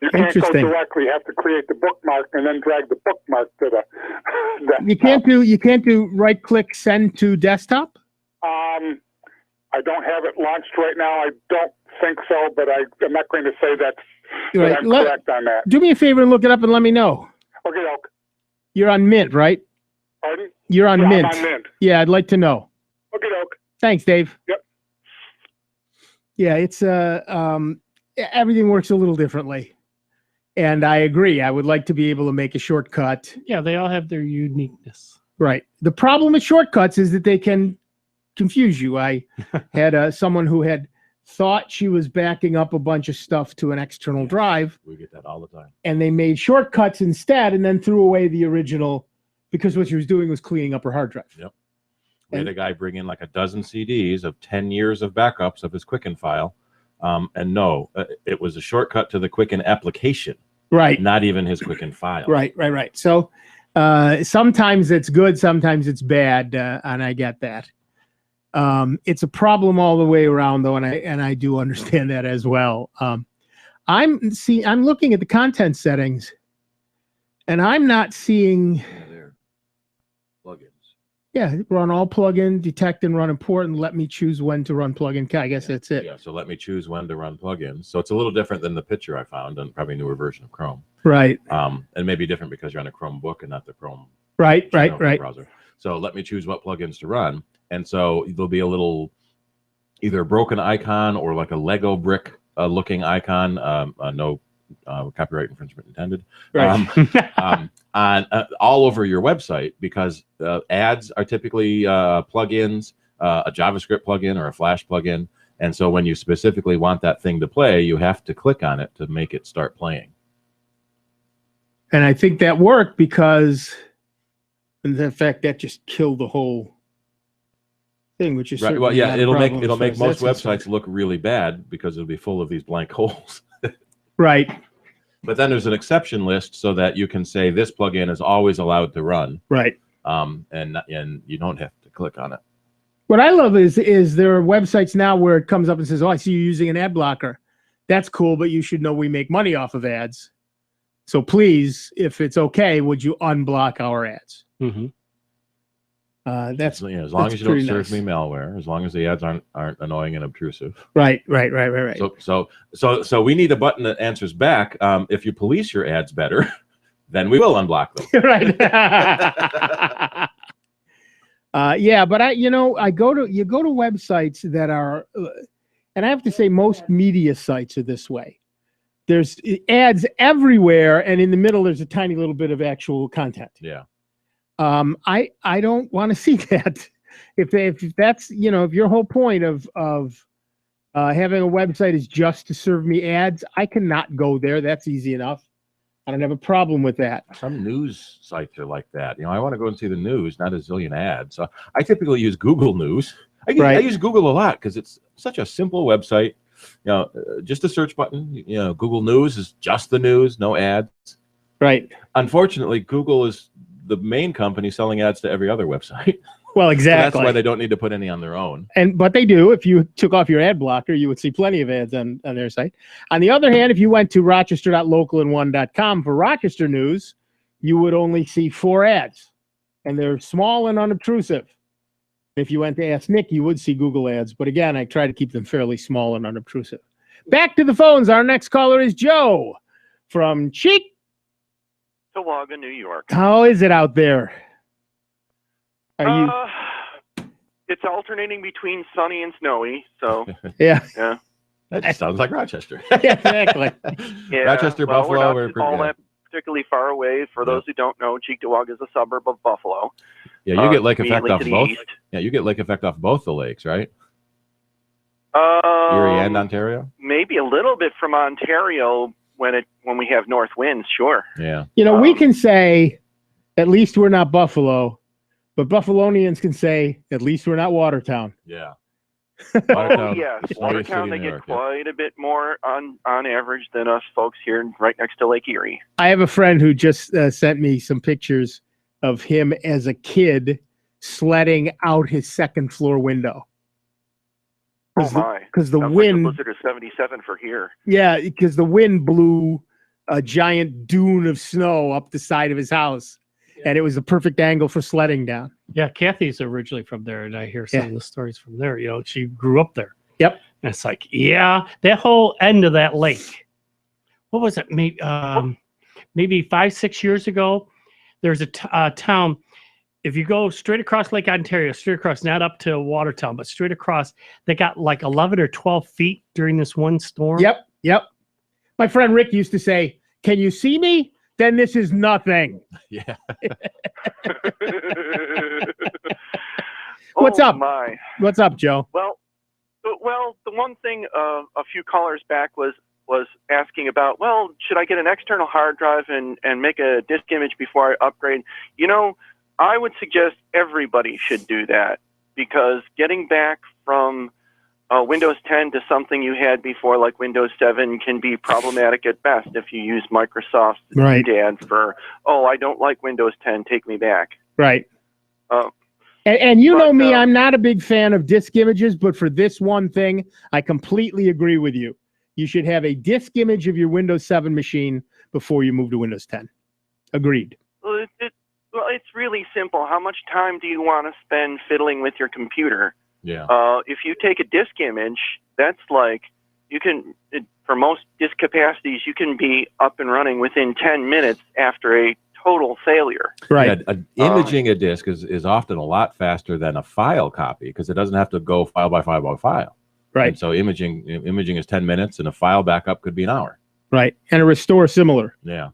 You can't go directly. You have to create the bookmark and then drag the bookmark to the desktop. You can't do right click send to desktop? I don't have it launched right now. I don't think so, but I'm not going to say that I'm correct on that. Do me a favor and look it up and let me know. Okay, You're on Mint, right? Pardon? You're on Mint. I'm on Mint. Yeah, I'd like to know. Okay, Thanks, Dave. Yep. Yeah, it's everything works a little differently. And I agree. I would like to be able to make a shortcut. Yeah, they all have their uniqueness. Right. The problem with shortcuts is that they can confuse you. I had someone who had thought she was backing up a bunch of stuff to an external drive. We get that all the time. And they made shortcuts instead and then threw away the original because what she was doing was cleaning up her hard drive. Yep. We had a guy bring in like a dozen CDs of 10 years of backups of his Quicken file. And no, it was a shortcut to the Quicken application. Right. Not even his Quicken file. Right. So sometimes it's good, sometimes it's bad, and I get that. It's a problem all the way around, though, and I do understand that as well. I'm looking at the content settings, and I'm not seeing. Plugins. Yeah, run all plugin, detect and run important. Let me choose when to run plugin. I guess that's it. Yeah, so let me choose when to run plugins. So it's a little different than the picture I found, and probably a newer version of Chrome. Right. And maybe different because you're on a Chromebook and not the Chrome. Right. Browser. So let me choose what plugins to run, and so there'll be a little, either a broken icon or like a Lego brick looking icon. No copyright infringement intended. Right. On all over your website, because ads are typically plugins, a JavaScript plugin or a Flash plugin, and so when you specifically want that thing to play, you have to click on it to make it start playing. And I think that worked because, in fact, that just killed the whole thing, which is right. Well, yeah, it'll make most websites look really bad because it'll be full of these blank holes. Right. But then there's an exception list so that you can say this plugin is always allowed to run. Right. And you don't have to click on it. What I love is there are websites now where it comes up and says, "Oh, I see you using an ad blocker. That's cool, but you should know we make money off of ads. So please, if it's okay, would you unblock our ads?" Mm-hmm. That's as long as you don't serve me malware, as long as the ads aren't annoying and obtrusive. Right. So we need a button that answers back. If you police your ads better, then we will unblock them. Right. Yeah, but you go to websites that are, and I have to say most media sites are this way. There's ads everywhere, and in the middle there's a tiny little bit of actual content. Yeah. I don't want to see that. If that's if your whole point of having a website is just to serve me ads, I cannot go there. That's easy enough. I don't have a problem with that. Some news sites are like that. I want to go and see the news, not a zillion ads. So I typically use Google News. I use Google a lot because it's such a simple website. Just a search button. Google News is just the news, no ads. Right. Unfortunately, Google is the main company selling ads to every other website. Well, exactly. So that's why they don't need to put any on their own. But they do. If you took off your ad blocker, you would see plenty of ads on their site. On the other hand, if you went to rochester.localand1.com for Rochester news, you would only see 4 ads, and they're small and unobtrusive. If you went to Ask Nick, you would see Google ads. But again, I try to keep them fairly small and unobtrusive. Back to the phones. Our next caller is Joe from Cheektowaga, New York. How is it out there? It's alternating between sunny and snowy, so yeah. That just sounds like Rochester. Exactly. Yeah, Rochester, Buffalo. We're not all that particularly far away. For those who don't know, Cheektowaga is a suburb of Buffalo. Yeah, you get lake effect immediately off to the both. east. Yeah, you get lake effect off both the lakes, right? Erie and Ontario. Maybe a little bit from Ontario when we have north winds. Sure. Yeah. We can say, at least we're not Buffalo. But Buffalonians can say, at least we're not Watertown. Yeah. Oh, yes. Watertown, they get quite a bit more on average than us folks here right next to Lake Erie. I have a friend who just sent me some pictures of him as a kid sledding out his second floor window. Oh, my. Because the Sounds wind. like the blizzard is 77 for here. Yeah, because the wind blew a giant dune of snow up the side of his house. And it was a perfect angle for sledding down. Yeah, Kathy's originally from there, and I hear some of the stories from there. She grew up there. Yep. And it's like, that whole end of that lake. What was it? Maybe 5-6 years ago, there's a town. If you go straight across Lake Ontario, straight across, not up to Watertown, but straight across, they got like 11 or 12 feet during this one storm. Yep. My friend Rick used to say, "Can you see me? Then this is nothing." Yeah. What's up? My. What's up, Joe? Well, the one thing a few callers back was asking about, should I get an external hard drive and make a disk image before I upgrade? I would suggest everybody should do that, because getting back from Windows 10 to something you had before, like Windows 7, can be problematic at best if you use Microsoft's DAD for, I don't like Windows 10, take me back. Right. And you know me, I'm not a big fan of disk images, but for this one thing, I completely agree with you. You should have a disk image of your Windows 7 machine before you move to Windows 10. Agreed. Well, it's really simple. How much time do you want to spend fiddling with your computer? Yeah. If you take a disk image, that's like, for most disk capacities, you can be up and running within 10 minutes after a total failure. Right. Yeah, imaging a disk is often a lot faster than a file copy, because it doesn't have to go file by file by file. Right. And so imaging is 10 minutes, and a file backup could be an hour. Right. And a restore similar. Yeah.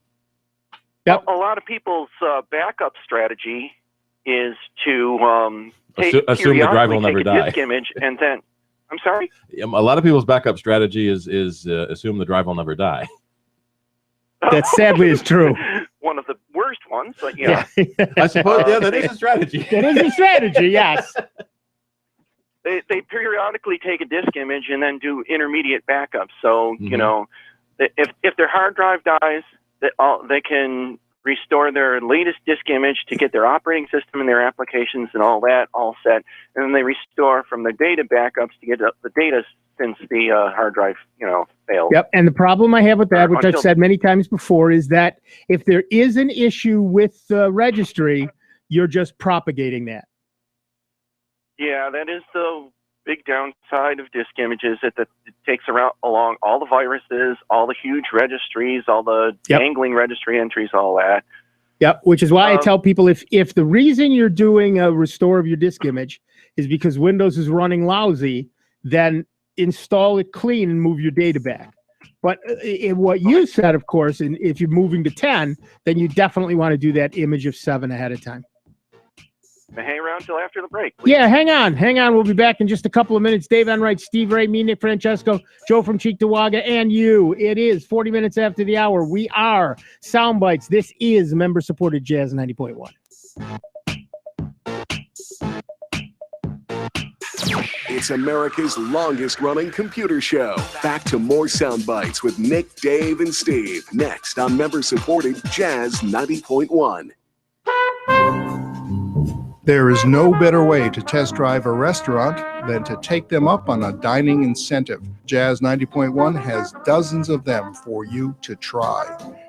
Yep. A lot of people's backup strategy is to assume the drive will never die. Disk image and then, I'm sorry? A lot of people's backup strategy is assume the drive will never die. That sadly is true. One of the worst ones, but I suppose that is a strategy. It is a strategy, yes. They periodically take a disk image and then do intermediate backups. So if their hard drive dies, they can restore their latest disk image to get their operating system and their applications and all that all set, and then they restore from the data backups to get the data since the hard drive failed. Yep. And the problem I have with that, which I've said many times before, is that if there is an issue with the registry, you're just propagating that. Yeah, that is the big downside of disk image is that it takes along all the viruses, all the huge registries, all the dangling registry entries, all that. Yep, which is why I tell people if the reason you're doing a restore of your disk image is because Windows is running lousy, then install it clean and move your data back. But what you said, of course, and if you're moving to 10, then you definitely want to do that image of 7 ahead of time. Hang around till after the break, please. Yeah, hang on. We'll be back in just a couple of minutes. Dave Enright, Steve Ray, me, Nick Francesco, Joe from Cheektowaga, and you. It is 40 minutes after the hour. We are Sound Bytes. This is member-supported Jazz 90.1. It's America's longest-running computer show. Back to more Sound Bytes with Nick, Dave, and Steve. Next on member-supported Jazz 90.1. There is no better way to test drive a restaurant than to take them up on a dining incentive. Jazz 90.1 has dozens of them for you to try.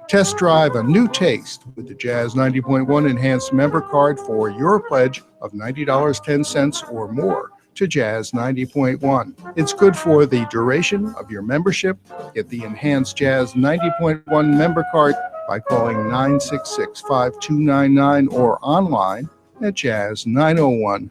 Test drive a new taste with the Jazz 90.1 Enhanced Member Card for your pledge of $90.10 or more to Jazz 90.1. It's good for the duration of your membership. Get the Enhanced Jazz 90.1 Member Card by calling 966-5299 or online at jazz901.org.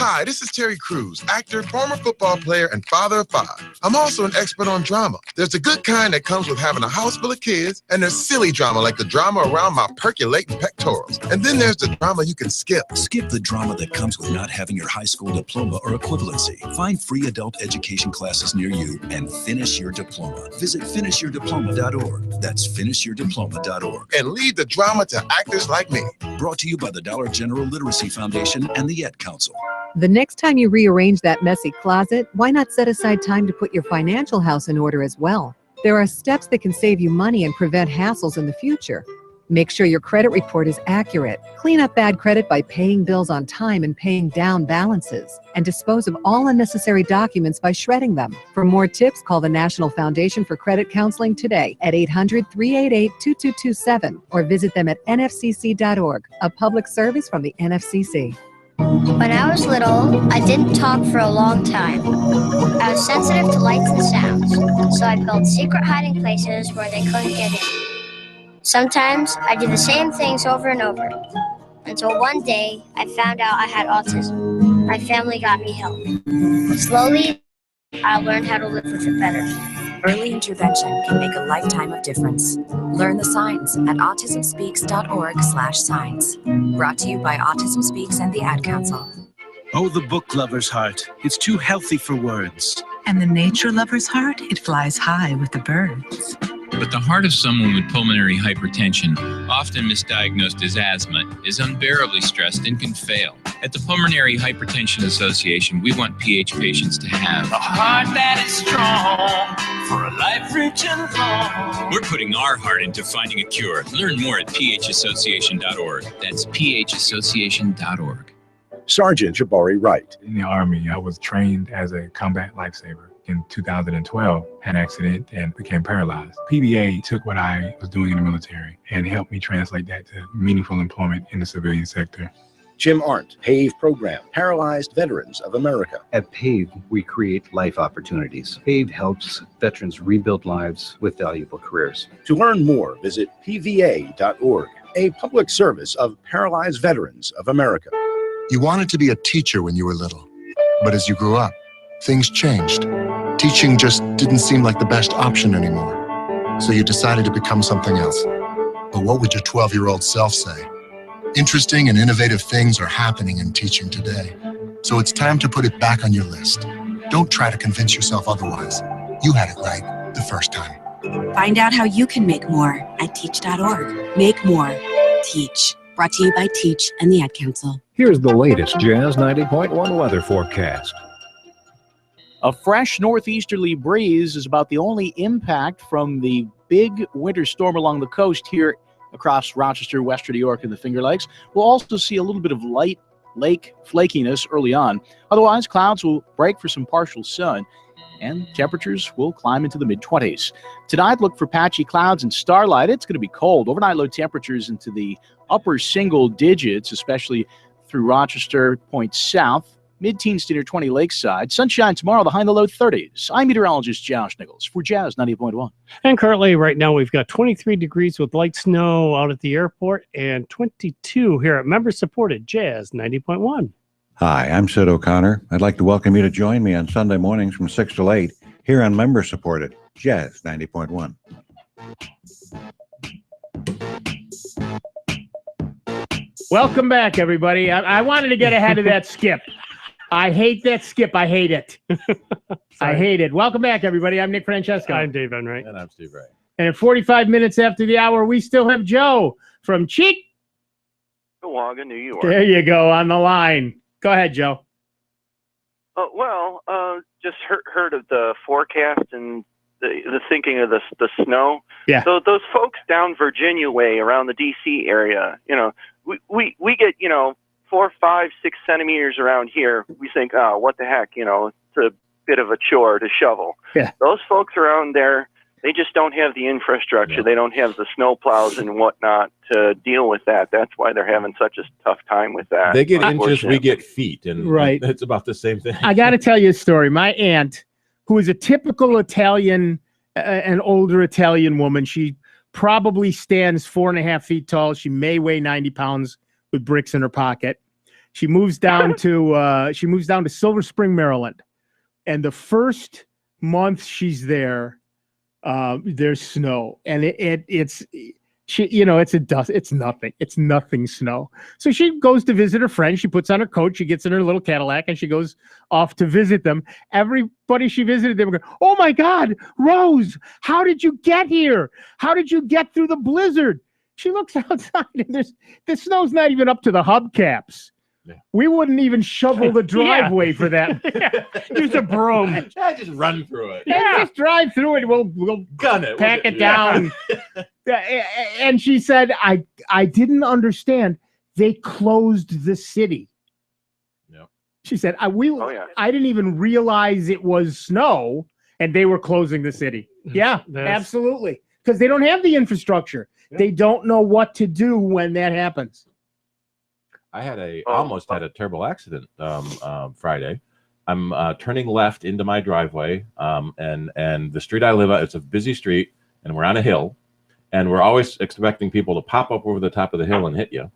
Hi, this is Terry Crews, actor, former football player, and father of 5. I'm also an expert on drama. There's the good kind that comes with having a house full of kids, and there's silly drama like the drama around my percolating pectorals. And then there's the drama you can skip. Skip the drama that comes with not having your high school diploma or equivalency. Find free adult education classes near you and finish your diploma. Visit finishyourdiploma.org. That's finishyourdiploma.org. And leave the drama to actors like me. Brought to you by the Dollar General Literacy Foundation and the Ed Council. The next time you rearrange that messy closet, why not set aside time to put your financial house in order as well? There are steps that can save you money and prevent hassles in the future. Make sure your credit report is accurate. Clean up bad credit by paying bills on time and paying down balances. And dispose of all unnecessary documents by shredding them. For more tips, call the National Foundation for Credit Counseling today at 800-388-2227 or visit them at nfcc.org, a public service from the NFCC. When I was little, I didn't talk for a long time. I was sensitive to lights and sounds, so I built secret hiding places where they couldn't get in. Sometimes I did the same things over and over, until one day I found out I had autism. My family got me help. Slowly, I learned how to live with it better. Early intervention can make a lifetime of difference. Learn the signs at autismspeaks.org/signs. Brought to you by Autism Speaks and the Ad Council. Oh, the book lover's heart. It's too healthy for words. And the nature lover's heart, it flies high with the birds. But the heart of someone with pulmonary hypertension, often misdiagnosed as asthma, is unbearably stressed and can fail. At the Pulmonary Hypertension Association, we want PH patients to have a heart that is strong for a life rich and long. We're putting our heart into finding a cure. Learn more at phassociation.org. That's phassociation.org. Sergeant Jabari Wright. In the Army, I was trained as a combat lifesaver. In 2012, had an accident and became paralyzed. PVA took what I was doing in the military and helped me translate that to meaningful employment in the civilian sector. Jim Arndt, PAVE Program, Paralyzed Veterans of America. At PAVE, we create life opportunities. PAVE helps veterans rebuild lives with valuable careers. To learn more, visit pva.org, a public service of Paralyzed Veterans of America. You wanted to be a teacher when you were little, but as you grew up, things changed. Teaching just didn't seem like the best option anymore. So you decided to become something else. But what would your 12-year-old self say? Interesting and innovative things are happening in teaching today. So it's time to put it back on your list. Don't try to convince yourself otherwise. You had it right the first time. Find out how you can make more at teach.org. Make more. Teach. Brought to you by Teach and the Ad Council. Here's the latest Jazz 90.1 weather forecast. A fresh northeasterly breeze is about the only impact from the big winter storm along the coast here across Rochester, western New York, and the Finger Lakes. We'll also see a little bit of light lake flakiness early on. Otherwise, clouds will break for some partial sun, and temperatures will climb into the mid-20s. Tonight, look for patchy clouds and starlight. It's going to be cold. Overnight low temperatures into the upper single digits, especially through Rochester, points south. Mid-teens to near 20 lakeside. Sunshine tomorrow, the high and the low 30s. I'm meteorologist Josh Nichols for Jazz 90.1. And currently, right now, we've got 23 degrees with light snow out at the airport and 22 here at member-supported Jazz 90.1. Hi, I'm Sid O'Connor. I'd like to welcome you to join me on Sunday mornings from 6 till 8 here on member-supported Jazz 90.1. Welcome back, everybody. I wanted to get ahead of that skip. I hate that skip. I hate it. I hate it. Welcome back, everybody. I'm Nick Francesco. I'm Dave Enright. And I'm Steve Ray. And at 45 minutes after the hour, we still have Joe from Cheektowaga, New York. There you go, on the line. Go ahead, Joe. Just heard of the forecast and the thinking of the snow. Yeah. So those folks down Virginia way around the D.C. area, we get 4, 5, 6 centimeters around here. We think, oh, what the heck, it's a bit of a chore to shovel. Yeah. Those folks around there, they just don't have the infrastructure. Yeah. They don't have the snow plows and whatnot to deal with that. That's why they're having such a tough time with that. They get inches, we get feet, and Right. it's about the same thing. I got to tell you a story. My aunt, who is a typical Italian, an older Italian woman, she probably stands 4.5 feet tall. She may weigh 90 pounds with bricks in her pocket. She moves down to Silver Spring, Maryland, and the first month she's there, there's snow, and it's nothing snow. So she goes to visit her friends. She puts on her coat. She gets in her little Cadillac, and she goes off to visit them. Everybody she visited, they were going, "Oh my God, Rose, how did you get here? How did you get through the blizzard?" She looks outside, and the snow's not even up to the hubcaps. Yeah. We wouldn't even shovel the driveway for that. Use a broom. I just run through it. Just drive through it. We'll gun it. Pack it down. And she said, I didn't understand. They closed the city. Yeah. She said, I didn't even realize it was snow, and they were closing the city. Yeah, absolutely. Because they don't have the infrastructure. Yeah. They don't know what to do when that happens. I almost had a terrible accident Friday. I'm turning left into my driveway, and the street I live on, it's a busy street, and we're on a hill, and we're always expecting people to pop up over the top of the hill and hit you.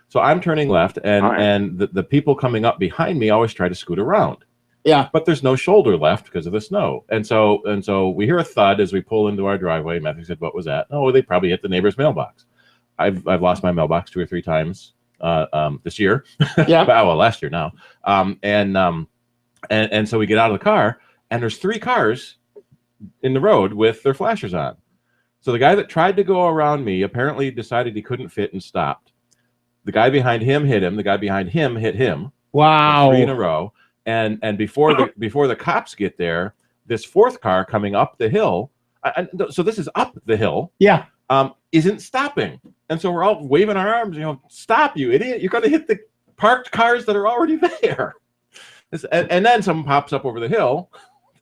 So I'm turning left, and the people coming up behind me always try to scoot around. Yeah. But there's no shoulder left because of the snow. And so we hear a thud as we pull into our driveway. Matthew said, "What was that?" "Oh, they probably hit the neighbor's mailbox." I've lost my mailbox 2 or 3 times this year. Yeah. Well, last year now. And so we get out of the car, and there's 3 cars in the road with their flashers on. So the guy that tried to go around me apparently decided he couldn't fit and stopped. The guy behind him hit him. The guy behind him hit him. Wow. 3 in a row. And before the cops get there, this 4th car coming up the hill, so this is up the hill. Yeah. Isn't stopping. And so we're all waving our arms, "Stop, you idiot. You're going to hit the parked cars that are already there." And then someone pops up over the hill.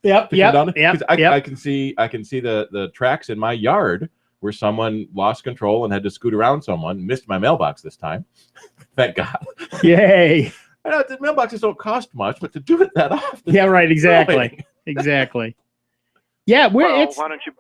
Yep. I can see the tracks in my yard where someone lost control and had to scoot around someone. Missed my mailbox this time. Thank God. Yay. I know the mailboxes don't cost much, but to do it that often. Yeah, right. Exactly. Exactly. Yeah. Why don't you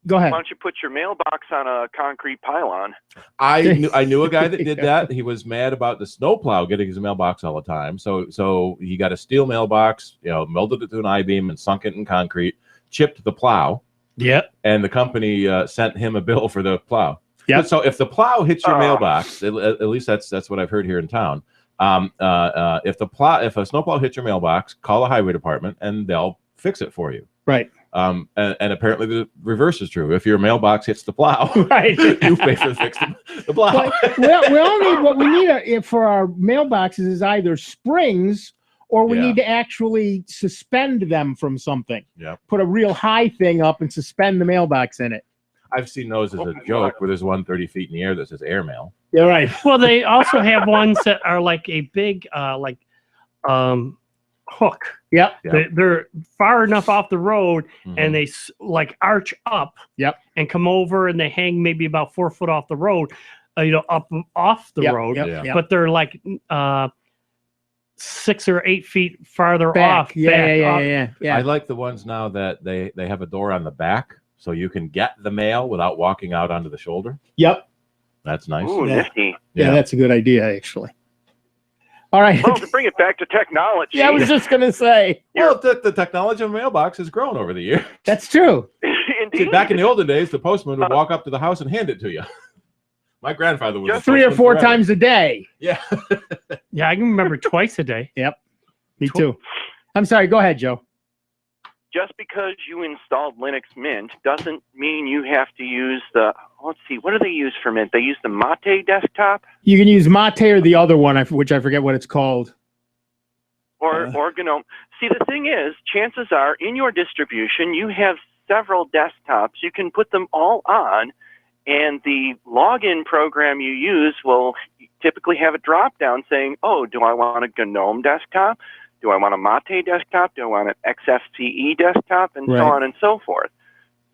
go ahead? Why don't you put your mailbox on a concrete pylon? I knew a guy that did that. He was mad about the snowplow getting his mailbox all the time. So he got a steel mailbox, melted it to an I-beam and sunk it in concrete, chipped the plow. Yep. And the company sent him a bill for the plow. Yeah. So if the plow hits your mailbox, at least that's what I've heard here in town. If a snowplow hits your mailbox, call the highway department and they'll fix it for you. Right. And apparently the reverse is true. If your mailbox hits the plow, right, you pay for fixing the plow. We all need what we need for our mailboxes is either springs or we need to actually suspend them from something. Yeah. Put a real high thing up and suspend the mailbox in it. I've seen those as a joke where there's one 30 feet in the air that says airmail. Yeah, right. Well, they also have ones that are like a big hook. Yep. They're far enough off the road and they like arch up. Yep. And come over and they hang maybe about 4 foot off the road, up off the road. Yep. But they're like 6 or 8 feet farther Back. off. Yeah. I like the ones now that they have a door on the back, so you can get the mail without walking out onto the shoulder. Yep. That's nice. Ooh, Yeah. nifty. Yeah, that's a good idea, actually. All right. Well, to bring it back to technology. Yeah, I was just going to say. Well, the technology of mailbox has grown over the years. That's true. See, back in the olden days, the postman would walk up to the house and hand it to you. My grandfather was Just 3 or 4 times a day. Yeah. Yeah, I can remember twice a day. Yep. Me too. I'm sorry. Go ahead, Joe. Just because you installed Linux Mint doesn't mean you have to use the, let's see, what do they use for Mint? They use the Mate desktop? You can use Mate or the other one, which I forget what it's called. Or GNOME. See, the thing is, chances are, in your distribution, you have several desktops. You can put them all on, and the login program you use will typically have a drop-down saying, oh, do I want a GNOME desktop? Do I want a Mate desktop? Do I want an XFCE desktop? And so on and so forth.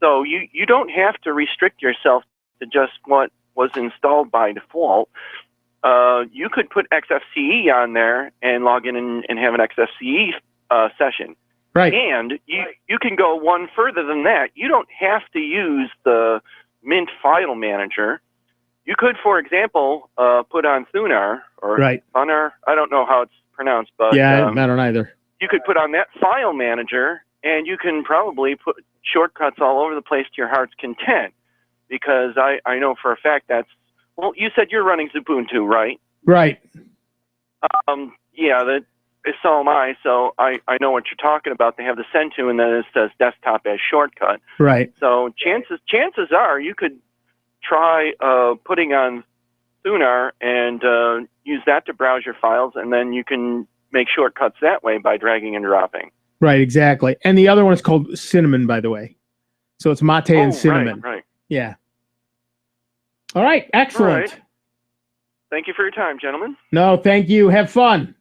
So you don't have to restrict yourself to just what was installed by default. You could put XFCE on there and log in and have an XFCE session. Right. And you can go one further than that. You don't have to use the Mint file manager. You could, for example, put on Thunar or Thunar. I don't know how it's pronounced, but yeah, I don't either. You could put on that file manager, and you can probably put shortcuts all over the place to your heart's content. Because I know for a fact that's, well, you said you're running Ubuntu, right? Right. Yeah, so am I. So I know what you're talking about. They have the send to, and then it says desktop as shortcut. Right. So chances are you could try putting on Thunar and use that to browse your files, and then you can make shortcuts that way by dragging and dropping. Right, exactly. And the other one is called Cinnamon, by the way. So it's Mate and Cinnamon. Right. Yeah. All right, excellent. All right. Thank you for your time, gentlemen. No, thank you. Have fun.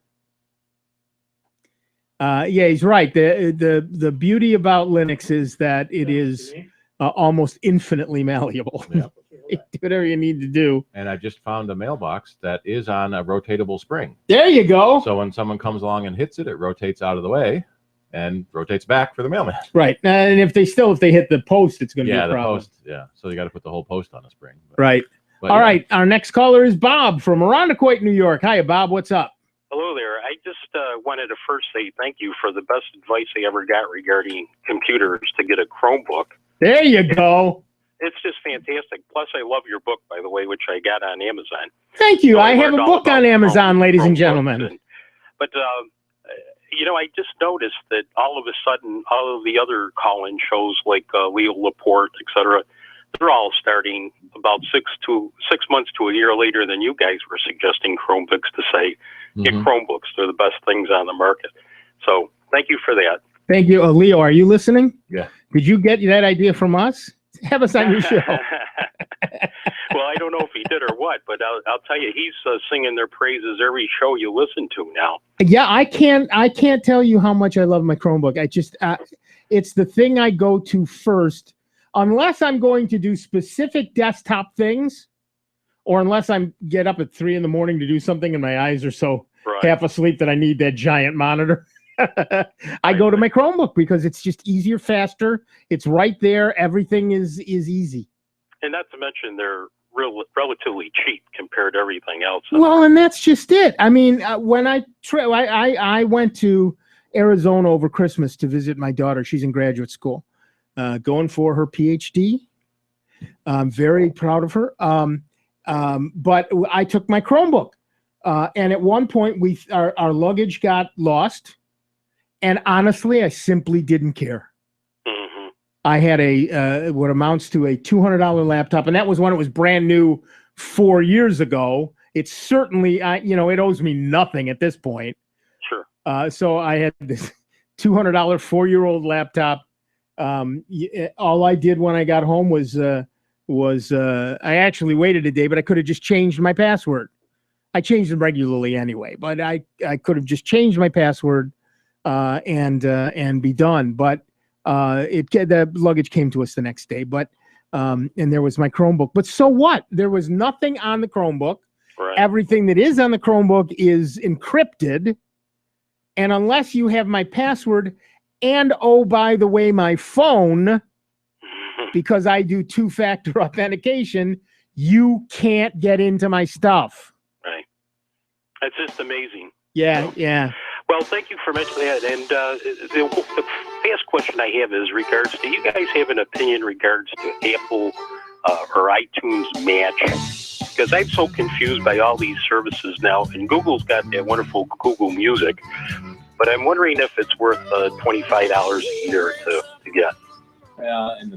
Yeah, he's right. The beauty about Linux is that it is almost infinitely malleable. Yeah. Do whatever you need to do. And I just found a mailbox that is on a rotatable spring. There you go. So when someone comes along and hits it, it rotates out of the way and rotates back for the mailman. Right. And if they hit the post, it's going to be a problem. Yeah, the post. Yeah. So you got to put the whole post on a spring. Right. All right. Our next caller is Bob from Arundequoit, New York. Hi, Bob. What's up? Hello there. I just wanted to first say thank you for the best advice I ever got regarding computers to get a Chromebook. There you go. It's just fantastic. Plus, I love your book, by the way, which I got on Amazon. Thank you. So I have a book on Amazon, ladies and gentlemen. But, I just noticed that all of a sudden, all of the other call-in shows like Leo Laporte, et cetera, they're all starting about 6 months to a year later than you guys were suggesting Chromebooks to say, get Chromebooks. They're the best things on the market. So thank you for that. Thank you. Leo, are you listening? Yeah. Did you get that idea from us? Have us on your show. Well, I don't know if he did or what, but I'll tell you, he's singing their praises every show you listen to now. Yeah, I can't tell you how much I love my Chromebook. I just, it's the thing I go to first, unless I'm going to do specific desktop things, or unless I get up at 3 a.m. to do something and my eyes are so half asleep that I need that giant monitor. I go to my Chromebook because it's just easier, faster. It's right there. Everything is easy. And not to mention they're relatively cheap compared to everything else. Well, and that's just it. I mean, when I went to Arizona over Christmas to visit my daughter. She's in graduate school, going for her PhD. I'm very proud of her. But I took my Chromebook, and at one point our luggage got lost. And honestly, I simply didn't care. Mm-hmm. I had what amounts to a $200 laptop, and that was when it was brand new 4 years ago. It's certainly, it owes me nothing at this point. Sure. So I had this $200 4-year-old laptop. All I did when I got home was I actually waited a day, but I could have just changed my password. I change them regularly anyway, but I could have just changed my password. And be done. But the luggage came to us the next day. But and there was my Chromebook. But so what? There was nothing on the Chromebook. Right. Everything that is on the Chromebook is encrypted, And unless you have my password and, oh, by the way, my phone, because I do two-factor authentication, you can't get into my stuff. Right. That's just amazing. Yeah, yeah. Well, thank you for mentioning that. And the last question I have is regards, do you guys have an opinion regards to Apple or iTunes Match? Because I'm so confused by all these services now, and Google's got that wonderful Google Music, but I'm wondering if it's worth $25 a year to get. In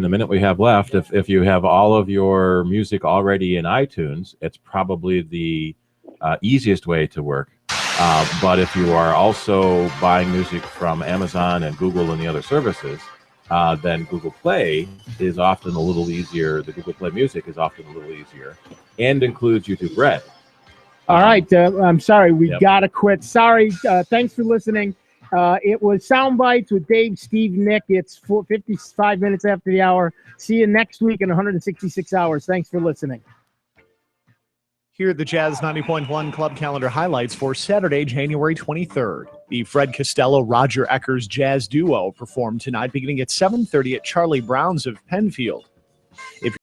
the minute we have left, if you have all of your music already in iTunes, it's probably the easiest way to work. But if you are also buying music from Amazon and Google and the other services, then Google Play is often a little easier. The Google Play Music is often a little easier and includes YouTube Red. All right. I'm sorry. We Yep. got to quit. Sorry. Thanks for listening. It was Sound Bites with Dave, Steve, Nick. It's 55 minutes after the hour. See you next week in 166 hours. Thanks for listening. Here at the Jazz 90.1 Club Calendar highlights for Saturday, January 23rd. The Fred Costello-Roger Eckers Jazz Duo performed tonight beginning at 7:30 at Charlie Brown's of Penfield. If